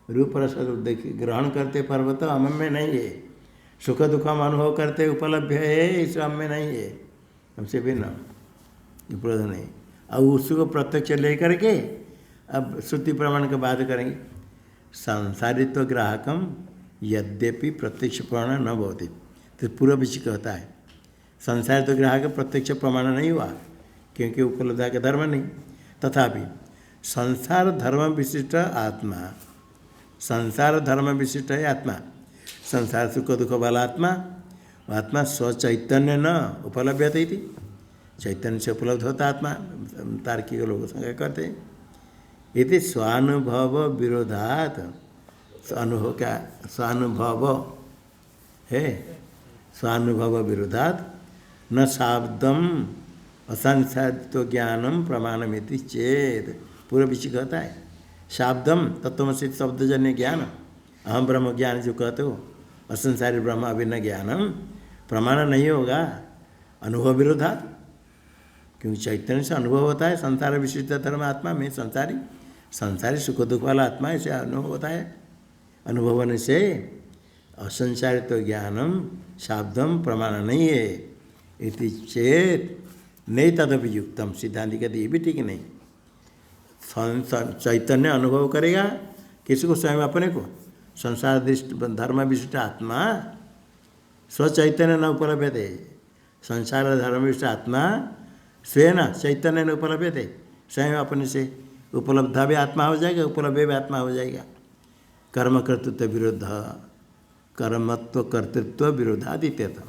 रूप रस ग्रहण करते पर्वत हम में नहीं है। सुख दुख हम अनुभव करते उपलब्ध है, इस हम में नहीं है, हमसे भिन्न उपलब्ध नहीं। अब उसको प्रत्यक्ष लेकर के अब श्रुति प्रमाण का बात करेंगे। संसारित्व ग्राहकम यद्यपि प्रत्यक्ष प्रमाण न भवति, तो पूर्व विषय कहता है संसारित्व ग्राहक प्रत्यक्ष प्रमाण नहीं हुआ, क्योंकि उपलब्धता का धर्म नहीं। तथापि संसार धर्म विशिष्ट आत्मा, संसार धर्म विशिष्ट है आत्मा। संसार सुख दुख वाला आत्मा, आत्मा स्वचैतन्य न उपलभ्यते थी, चैतन्य से उपलब्ध होता आत्मा। तार्किक लोग संज्ञा करते हैं। यदि स्वानुभव विरोधात, अनुभव क्या, स्वानुभव है, स्वानुभव विरोधात न शाब्दम असंसारित्व ज्ञानम प्रमाणमिति चेत। पूर्व विषय कहता है शाब्दम तत्वमसि शब्दजन्य ज्ञान, अहम ब्रह्म ज्ञान जो कहते हो, असंसारी ब्रह्म अभिन्न ज्ञानम प्रमाण नहीं होगा अनुभव विरोधात, क्योंकि चैतन्य से अनुभव होता है। संसार विशिष्ट धर्म आत्मा में संसारी, संसारी सुख दुख वाला आत्मा ऐसे अनुभव होता है। अनुभव होने से असंसारित्व ज्ञानम शाब्दम प्रमाण नहीं है। इति चेत नहीं तदपि युक्तम, सिद्धांत कहते ये भी ठीक नहीं। चैतन्य अनुभव करेगा किसको, स्वयं अपने को। संसार दृष्ट धर्म विशिष्ट आत्मा स्वचैतन्य न उपलभ्यते, संसार धर्म विशिष्ट आत्मा स्वयं चैतन्य न उपलभ्यते, स्वयं अपने से उपलब्धा भी आत्मा हो जाएगा, उपलब्ध भी आत्मा हो जाएगा। कर्म कर्तृत्व विरोध, कर्मत्व कर्तृत्व विरोधादित्य था।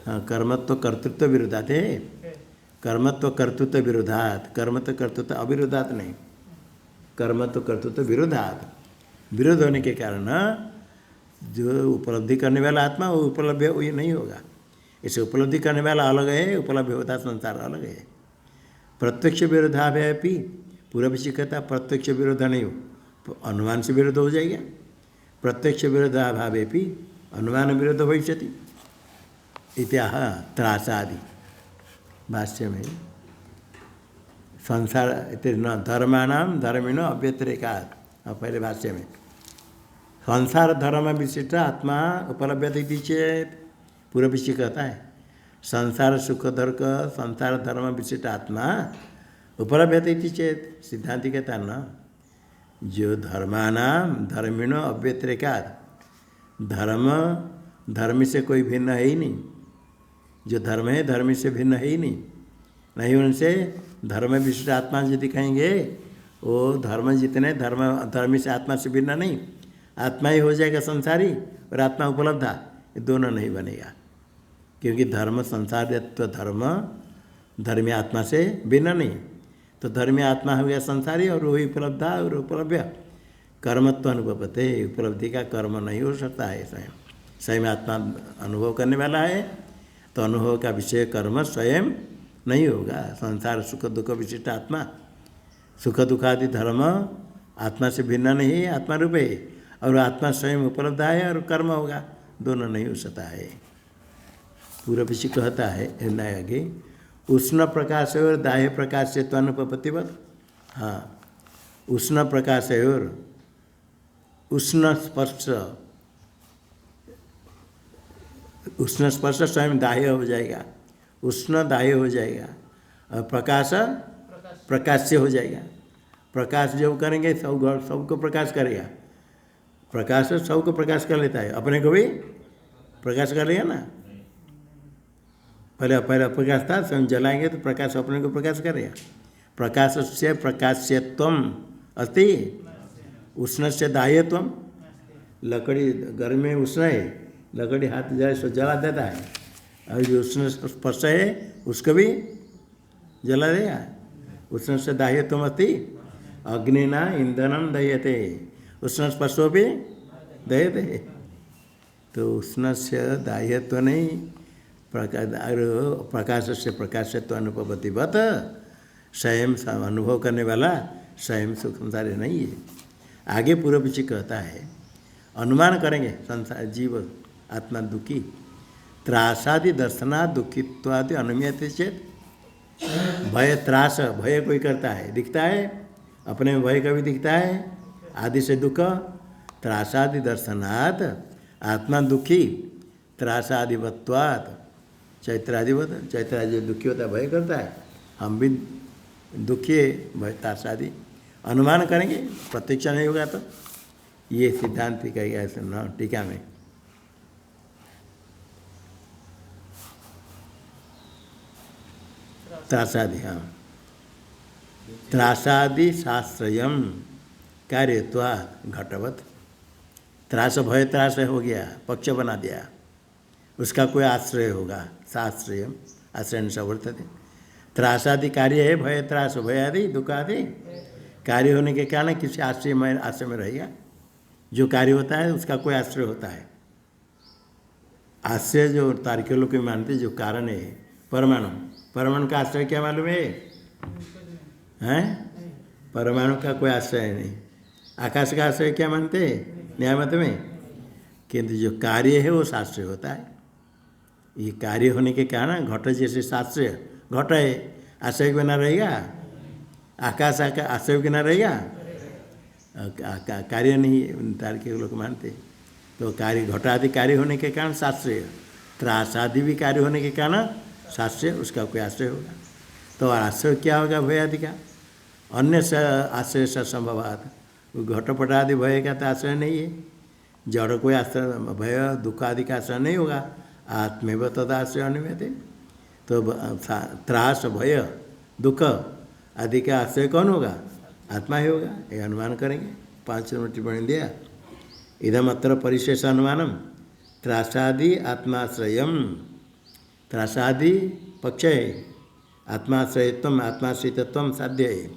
हाँ, कर्मत्व कर्तृत्व विरोधात है। कर्मत्व कर्तृत्व विरोधात, कर्मत्व कर्तृत्व अविरोधात नहीं, कर्मत्व कर्तृत्व विरोधात। विरोध होने के कारण जो उपलब्धि करने वाला आत्मा वो उपलब्ध वो ये नहीं होगा। इसे उपलब्धि करने वाला अलग है, उपलब्ध होता संसार अलग है। प्रत्यक्ष विरोधाभ्यापी पूर्व कहता प्रत्यक्ष विरोध नहीं हो, अनुमान से विरोध हो जाएगा। प्रत्यक्ष विरोधाभावेपि अनुमान विरोध भविष्यति इत्याह त्रासादि। भाष्य में संसार न धर्माणाम धर्मिणो अव्यतिरेकात्। पहले भाष्य में संसार धर्म विशिष्ट आत्मा उपलब्धि चेत, पूर्व पीछे कहता है संसार सुख दुख संसार धर्म विशिष्ट आत्मा उपलब्धि चेत। सिद्धांति कहता है न जो धर्मानाम धर्मिणो अव्यतिरेकात्, धर्म धर्म से कोई भिन्न है ही नहीं। जो धर्म है धर्म से भिन्न है ही नहीं उनसे धर्म विशिष्ट आत्मा जो दिखाएंगे वो धर्म जितने धर्म धर्म से आत्मा से भिन्न नहीं, आत्मा ही हो जाएगा संसारी और आत्मा उपलब्धा, ये दोनों नहीं बनेगा। क्योंकि धर्म संसारित्व धर्म धर्मी आत्मा से भिन्न नहीं, तो धर्मी आत्मा हो गया संसारी और वही उपलब्धा और उपलब्ध कर्मत्व अनुभवते। उपलब्धि का कर्म नहीं हो सकता है, स्वयं स्वयं आत्मा अनुभव करने वाला है, तो अनुभव का विषय कर्म स्वयं नहीं होगा। संसार सुख दुख विशिष्ट आत्मा, सुख दुखादि धर्म आत्मा से भिन्न नहीं है, आत्मा रूप है, और आत्मा स्वयं उपलब्ध है और कर्म होगा, दोनों नहीं हो सकता है। पूर्व पीछे कहता है आगे उष्ण प्रकाश और दाह्य प्रकाश से त्वनुपपत्तिवत। हाँ, उष्ण प्रकाश और उष्ण स्पर्श, उष्ण स्पर्श स्वयं दाह्य हो जाएगा, उष्ण दाह्य हो जाएगा, और प्रकाश प्रकाश से हो जाएगा। प्रकाश जब करेंगे सबको प्रकाश करेगा, प्रकाश सबको प्रकाश कर लेता है, अपने को भी प्रकाश कर लेगा ना। पहले पहले प्रकाश था, स्वयं जलाएंगे तो प्रकाश अपने को प्रकाश करेगा। प्रकाश से प्रकाश्यत्वम अस्ति, उष्ण से दाह्यत्वम। लकड़ी गर्मी में उष्ण है, लकड़ी हाथ जाए सो जला देता है, और जो उष्ण स्पर्श है उसको भी जला देगा। उष्ण से दाह्यत्वम अस्ति, अग्निना ईंधनम दह्यते, उष्ण स्पर्शो भी दह्यते। तो उष्ण से दाह्यत्व नहीं, प्रकाश से प्रकाशत्व अनुपपत्तिवत, स्वयं अनुभव करने वाला स्वयं सुख संसार नहीं है। आगे पूर्व पीछे कहता है अनुमान करेंगे संसार जीव आत्मा दुखी, त्रासादि दर्शना दुखित्वादि अनुमीयते चेत। भय त्रास, भय कोई करता है दिखता है, अपने में भय कभी दिखता है, आदि से दुख, त्रासादि दर्शनात् आत्मा दुखी, त्रासादिवत्वात् चैत्रादिवत। चैत्रादि दुखी होता है, भय करता है, हम भी दुखी है, भय त्रासादि। अनुमान करेंगे, प्रत्यक्ष नहीं होगा तो ये सिद्धांत कहेगा ऐसे न टीका में। त्रासादि, हाँ, त्रासादि शास्त्रयम कार्यत्वा घटवत। त्रास भय त्रास हो गया, पक्ष बना दिया, उसका कोई आश्रय होगा, शास्त्रयम आश्रय से वर्तते। त्रासादि कार्य है, भय त्रास भय आदि दुख आदि कार्य होने के कारण किसी आश्रय में रहेगा। जो कार्य होता है उसका कोई आश्रय होता है। आश्रय जो तार्किक लोग मानते जो कारण है परमाणु, परमाणु का आश्रय क्या मालूम है? हैं? परमाणु का कोई आश्रय नहीं। आकाश का आश्रय क्या मानते हैं न्याय मत में? किंतु जो कार्य है वो शास्त्रीय होता है। ये कार्य होने के कारण घट जैसे शास्त्रीय घट है, आश्रय के बिना रहेगा? आकाश आश्रय के बिना रहेगा? कार्य नहीं, तार्किक लोग मानते। तो कार्य घट आदि कार्य होने के कारण शास्त्रीय, त्रास आदि भी कार्य होने के कारण शास्त्रीय, उसका कोई आश्रय होगा। तो आश्रय क्या होगा भय आदि का? अन्य से आश्रय से संभवात, घटपट आदि भय का तो आश्रय नहीं है। जड़ कोई आश्रय भय दुख आदि का आश्रय नहीं होगा, आत्मेव तदाश्रय अनुमेते। तो त्रास भय दुख आदि का आश्रय कौन होगा? आत्मा ही होगा, ये अनुमान करेंगे। 5 नंबर टिप्पणी दिया, इदम अत्र परिशेष अनुमानम त्रासादि आत्माश्रयम त्रासादि पक्ष है। आत्माश्रयत्व आत्माश्रितत्व साध्य है।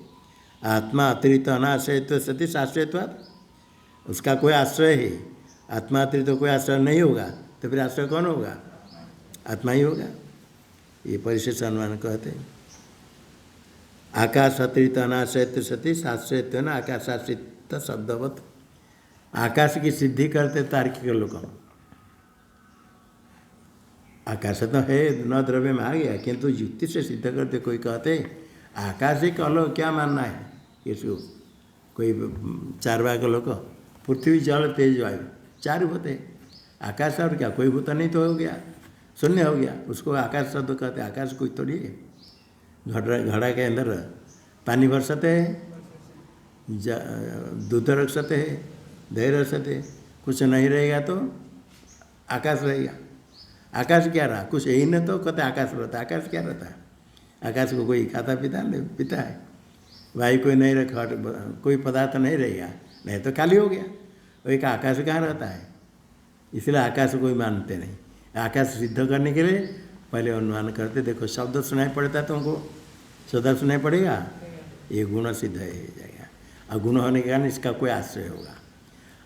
आत्मा अतिरिक्त अनाश्रयत्व सती शाश्वतवाद, उसका कोई आश्रय है। आत्मा अतिरिक्त तो कोई आश्रय नहीं होगा, तो फिर आश्रय कौन होगा? आत्मा ही होगा। ये परिशेष अनुमान कहते हैं। आकाश अतिरिक्त अनाश्रयत्व सती शाश्वतत्व न आकाशाश्रित शब्दवत। आकाश की सिद्धि करते तार्किक लोग। आकाश तो है, न द्रव्य में आ गया, किंतु युक्ति से सिद्ध करते कोई कहते आकाश एक अलग क्या मानना है इसको? कोई चार भाग लोग, पृथ्वी जल तेज वायु चार भूत है। आकाश और क्या कोई भूत नहीं तो हो गया, शून्य हो गया, उसको आकाश शब्द कहते। आकाश कोई थोड़ी है। घड़ा के अंदर पानी भर सकते हैं, दूध रख सकते हैं, दही रख सकते हैं, कुछ नहीं रहेगा तो आकाश रहेगा। आकाश क्या रहा? कुछ यही न तो कहते आकाश रहता है। आकाश क्या रहता है? आकाश को कोई खाता पीता है। वायु कोई नहीं रखा, कोई पदार्थ नहीं रहेगा, नहीं तो खाली हो गया। वही का आकाश कहाँ रहता है? इसलिए आकाश कोई मानते नहीं। आकाश सिद्ध करने के लिए पहले अनुमान करते, देखो शब्द सुनाई पड़ता तुमको, शब्द सुनाई पड़ेगा, ये गुण सिद्ध है जाएगा। और गुण होने के कारण इसका कोई आश्रय होगा।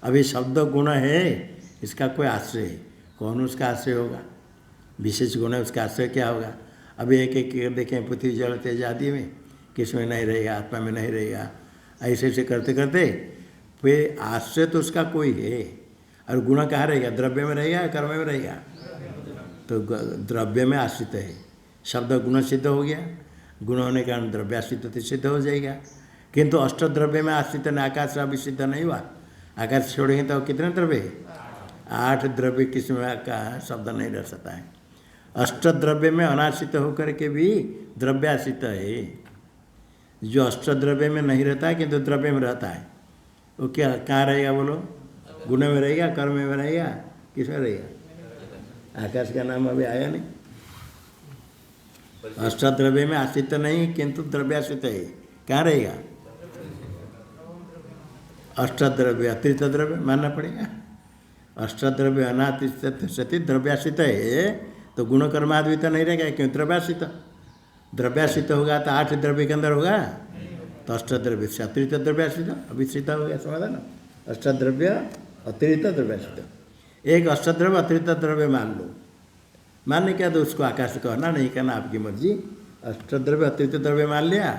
अभी शब्द गुण है, इसका कोई आश्रय है, कौन उसका आश्रय होगा? विशेष गुण है, उसका आश्रय क्या होगा? अभी एक एक देखें, पृथ्वी जल तेज आदि में किस में नहीं रहेगा, आत्मा में नहीं रहेगा। ऐसे ऐसे करते करते फिर आश्रय तो उसका कोई है। और गुण कहाँ रहेगा? द्रव्य में रहेगा, कर्म में रहेगा? तो द्रव्य में आश्रित है। शब्द गुण सिद्ध हो गया, गुण होने के कारण द्रव्य आश्रित सिद्ध हो जाएगा। किंतु अष्ट द्रव्य में आश्रित न आकाश अभी सिद्ध नहीं हुआ। आकाश छोड़ेंगे तो कितने द्रव्य है? 8 द्रव्य किस्म का शब्द नहीं रह सकता है। अष्ट द्रव्य में अनाश्रित होकर के भी द्रव्य आश्रित है। जो अष्ट द्रव्य में नहीं रहता है किंतु द्रव्य में रहता है, वो क्या कहाँ रहेगा बोलो? गुण में रहेगा, कर्म में रहेगा, किस में रहेगा? आकाश का नाम अभी आया नहीं। अष्ट द्रव्य में आश्रित नहीं किंतु द्रव्य आश्रित है, कहाँ रहेगा? अष्ट द्रव्य अतिरिक्त द्रव्य मानना पड़ेगा। अष्ट द्रव्य अनातिरिक्त सती द्रव्याश्रित है, तो गुण कर्माद्वित नहीं रहेगा, क्यों? द्रव्याश्रित। द्रव्याश्रित होगा तो 8 द्रव्य के अंदर होगा, तो अष्ट द्रव्य से अतिरिक्त द्रव्याश्रित अभिश्रित हो गया। समाधान? अष्ट द्रव्य अतिरिक्त द्रव्याश्रित। एक अष्ट द्रव्य अतिरिक्त द्रव्य मान लो, मानने क्या तो उसको आकाश कहना नहीं कहना आपकी मर्जी। अष्ट द्रव्य अतिरिक्त द्रव्य मान लिया,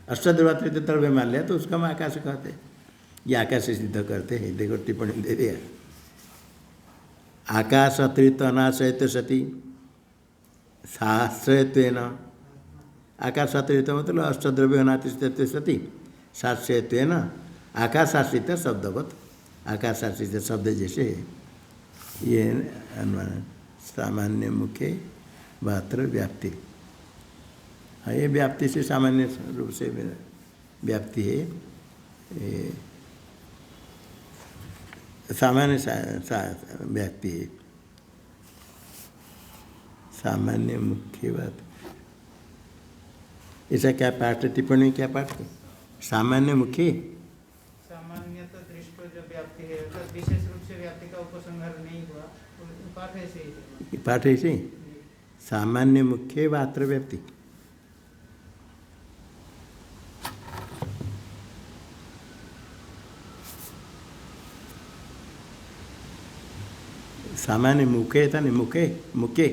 अष्ट द्रव्य अतिरिक्त द्रव्य मान लिया, तो उसका हम आकाश कहते। ये आकाश से सिद्ध करते हैं। देखो टिप्पणी दे दिया, आकाश अतिरिक्त अनाश्रयत्व सती शाश्वतत्वेन। आकाश अतिरिक्त मतलब अष्टद्रव्य अनाश्रित सती शाश्वतत्वेन आकाशाश्रित शब्दवत। आकाशाश्रित शब्द जैसे ये अनुमान सामान्य मुख्य मात्र व्याप्ति है। ये व्याप्ति से सामान्य रूप से व्याप्ति है, सामान्य व्याप्ति है। सामान्य मुख्य बात ऐसा क्या पाठ? टिप्पणी क्या पाठ? सामान्य मुख्य सामान्य तो दृष्टो जो व्याप्ति है, तो विशेष रूप से व्याप्ति का उपसंहार नहीं हुआ, पाठ ऐसे ही। पाठ ऐसे सामान्य मुख्य मात्र व्याप्ति। सामान्य मुखे था नहीं, मुखे मुखे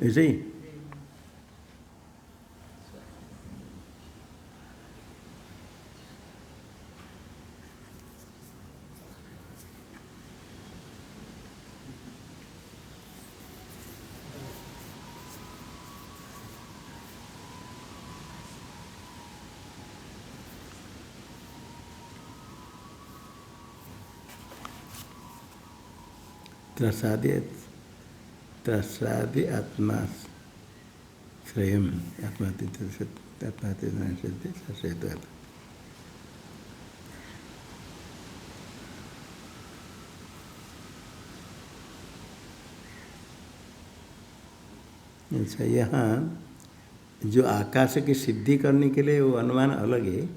ऐसे ही। त्रसादि आत्मा श्रेयम आत्मातीत अच्छा, यहाँ जो आकाश की सिद्धि करने के लिए वो अनुमान अलग है।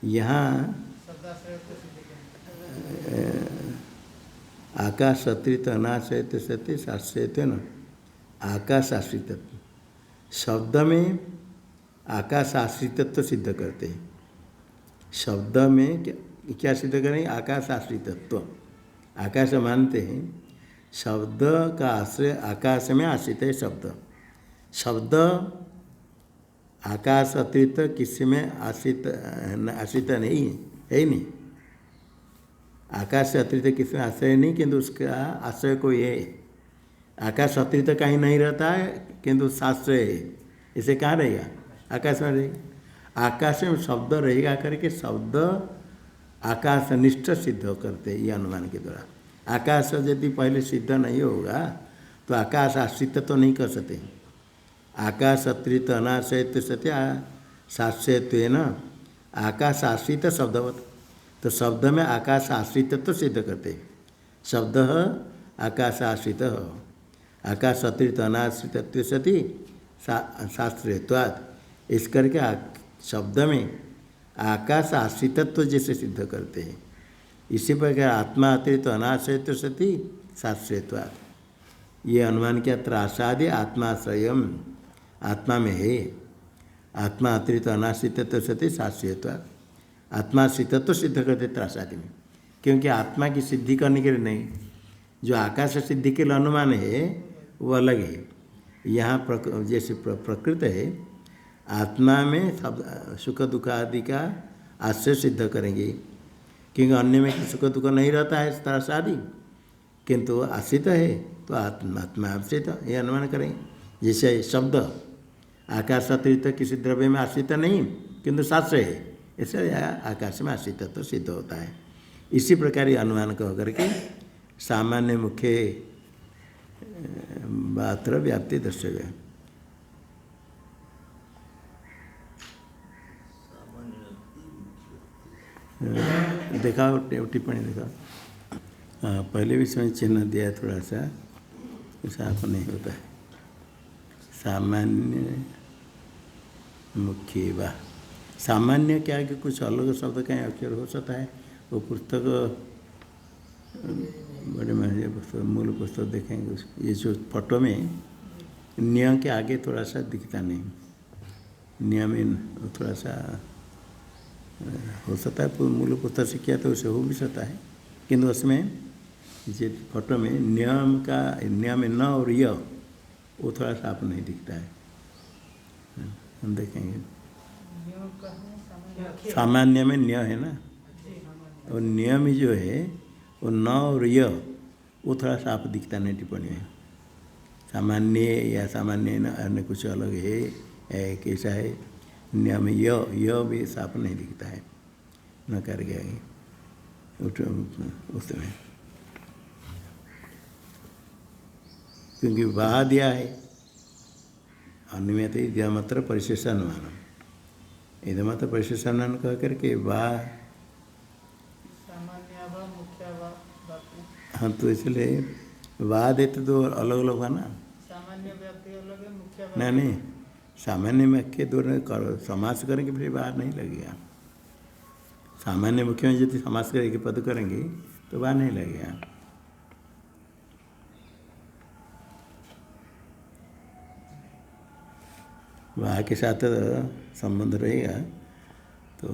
यहाँ शब्दाश्रय को सिद्ध करना। आकाश अतिरिक्त अनाश्रयित सत्य शाश्रयत्व न आकाश आश्रितत्व, शब्द में आकाश आश्रितत्व सिद्ध करते हैं। शब्द में क्या सिद्ध करेंगे? आकाश आश्रितत्व। आकाश मानते हैं, शब्द का आश्रय आकाश में आश्रित है। शब्द आकाश अतिरिक्त किसी में आश्रित नहीं है ही नहीं। आकाश से अतिरिक्त किसी में आश्रय नहीं, किंतु उसका आश्रय कोई है। आकाश अतिरिक्त कहीं नहीं रहता है, किंतु साश्रय है। इसे कहाँ रहेगा? आकाश में रहेगा। आकाश में शब्द रहेगा करके शब्द आकाश निष्ठ सिद्ध करते हैं ये अनुमान के द्वारा। आकाश यदि पहले सिद्ध नहीं होगा तो आकाश आश्रित तो नहीं कर सकते। आकाश अतिरिक्त अनाश्रयित सत्य साश्रयत्व न आकाश आश्रित शब्दवत, तो शब्द में आकाश आश्रित तो सिद्ध करते। शब्द आकाश आश्रित, आकाश अतिरिक्त अनाश्रित सती शास्त्रीयत्वात्, इस करके शब्द में आकाश आश्रितत्व जैसे सिद्ध करते हैं। इसी प्रकार आत्मा अतिरिक्त अनाश्रयत्व सती शास्त्रीयत्वात्, ये अनुमान किया त्रासादि आत्माश्रयम, आत्मा में है। आत्मा अतिरिक्त अनाश्रितत्व सती शास्त्रीयत्वात्, आत्माश्रितत्व सिद्ध करते त्रासादि में, क्योंकि आत्मा की सिद्धि करने के लिए नहीं, जो आकाश सिद्धि के लिए अनुमान है वो अलग है। यहाँ जैसे प्रकृत है, आत्मा में सब सुख दुख आदि का आश्रय सिद्ध करेंगे, क्योंकि अन्य में सुख दुख नहीं रहता है त्रास आदि, किंतु आश्रित है तो आत्मा आश्रित, ये अनुमान करेंगे। जैसे शब्द आकाश अतिरिक्त किसी द्रव्य में आश्रित नहीं, किंतु शास्त्र है, इसलिए आकाश में आश्रित तो सिद्ध होता है। इसी प्रकार ये अनुमान कह करके सामान्य मुख्य मात्र व्याप्ति दर्शव्य। देखा टिप्पणी देखा, पहले भी इसमें चिन्ह दिया थोड़ा सा, साफ नहीं होता है। सामान्य मुख्य वा, सामान्य क्या कि कुछ अलग शब्द कहीं अक्षर हो सकता है। वो पुस्तक बड़े महंगे मूल पुस्तक देखेंगे, ये जो फोटो में नियम के आगे थोड़ा सा दिखता नहीं, नियम में थोड़ा सा हो सकता है। मूल पुस्तक से किया तो उसे हो भी सकता है, किंतु उसमें जो फोटो में नियम का नियम में न और य वो थोड़ा सा आप नहीं दिखता है। हम देखेंगे सामान्य में न्य है ना, और नियम जो है वो न और य वो थोड़ा सा आप दिखता नहीं टिप्पणी में। सामान्य या सामान्य न अन्य कुछ अलग है, कैसा है। नियम य भी साफ नहीं दिखता है, न कर गया उसमें, क्योंकि वाह दिया है अन्य तो मात्र परिशेष अनुमान, इधर मात्र परिशेष अनुमान कह करके वाह। हाँ, तो इसलिए वाह देते तो अलग अलग हुआ ना। सामान्य व्याप्ति अलग है, मुख्य नहीं, सामान्य मुख्य दोनों समास करेंगे फिर बाहर नहीं लगेगा। सामान्य मुख्य में यदि समास करके पद करेंगे तो बाहर नहीं लगेगा। वाह के साथ संबंध रहेगा तो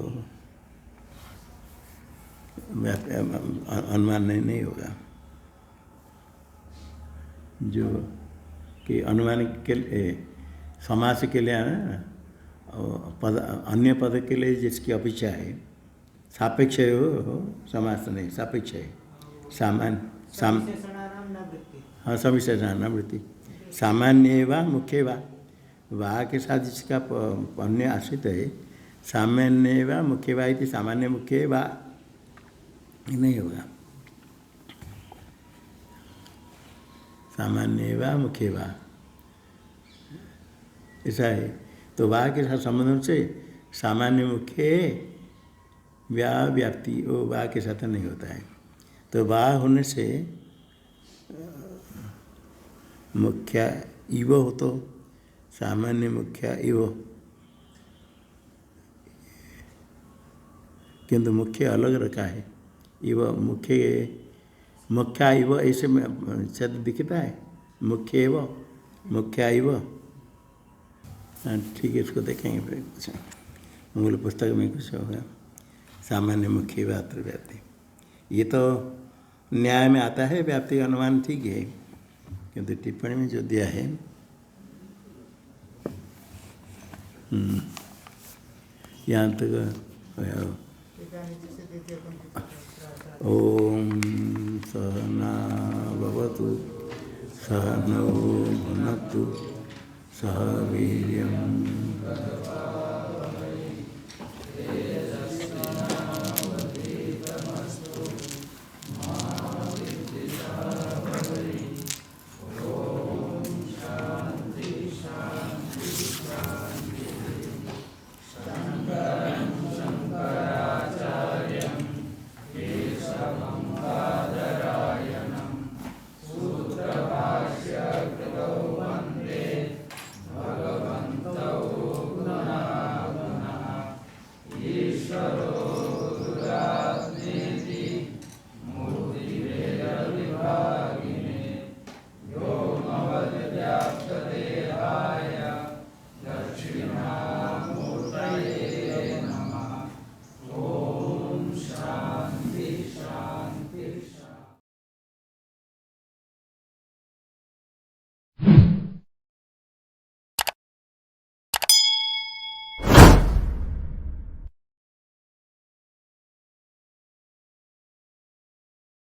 अनुमान नहीं होगा। जो कि अनुमान के लिए समास के लिए पद, अन्य पद के लिए जिसकी अपेक्षा है सापेक्ष हो, समास नहीं सापेक्ष है। हाँ, सविशेषणानां न वृत्ति। सामान्य वा मुख्य वा के साथ जिसका अन्य आश्रित है, सामान्य वा मुख्य वा इति सामान्य मुख्य वा नहीं होगा। सामान्य वा मुख्य वा ऐसा है, तो वाह के साथ संबंध से सामान्य मुख्य व्याप्ति वो वाह के साथ नहीं होता है। तो वाह होने से मुख्य इव हो तो सामान्य मुख्या इव, किंतु मुख्य अलग रखा है। इव मुख्य, मुख्या इव ऐसे में शब्द दिखता है, मुख्य इव, मुख्या इव। हाँ ठीक है, इसको देखेंगे फिर कुछ मूल पुस्तक में कुछ होगा। सामान्य मुख्य व्याप्ति व्याप्ति, ये तो न्याय में आता है, व्याप्ति का अनुमान ठीक है, किंतु टिप्पणी में जो दिया है यहाँ तक। ओम सहना भवतु सहनौ भुनक्तु सह वीर्यं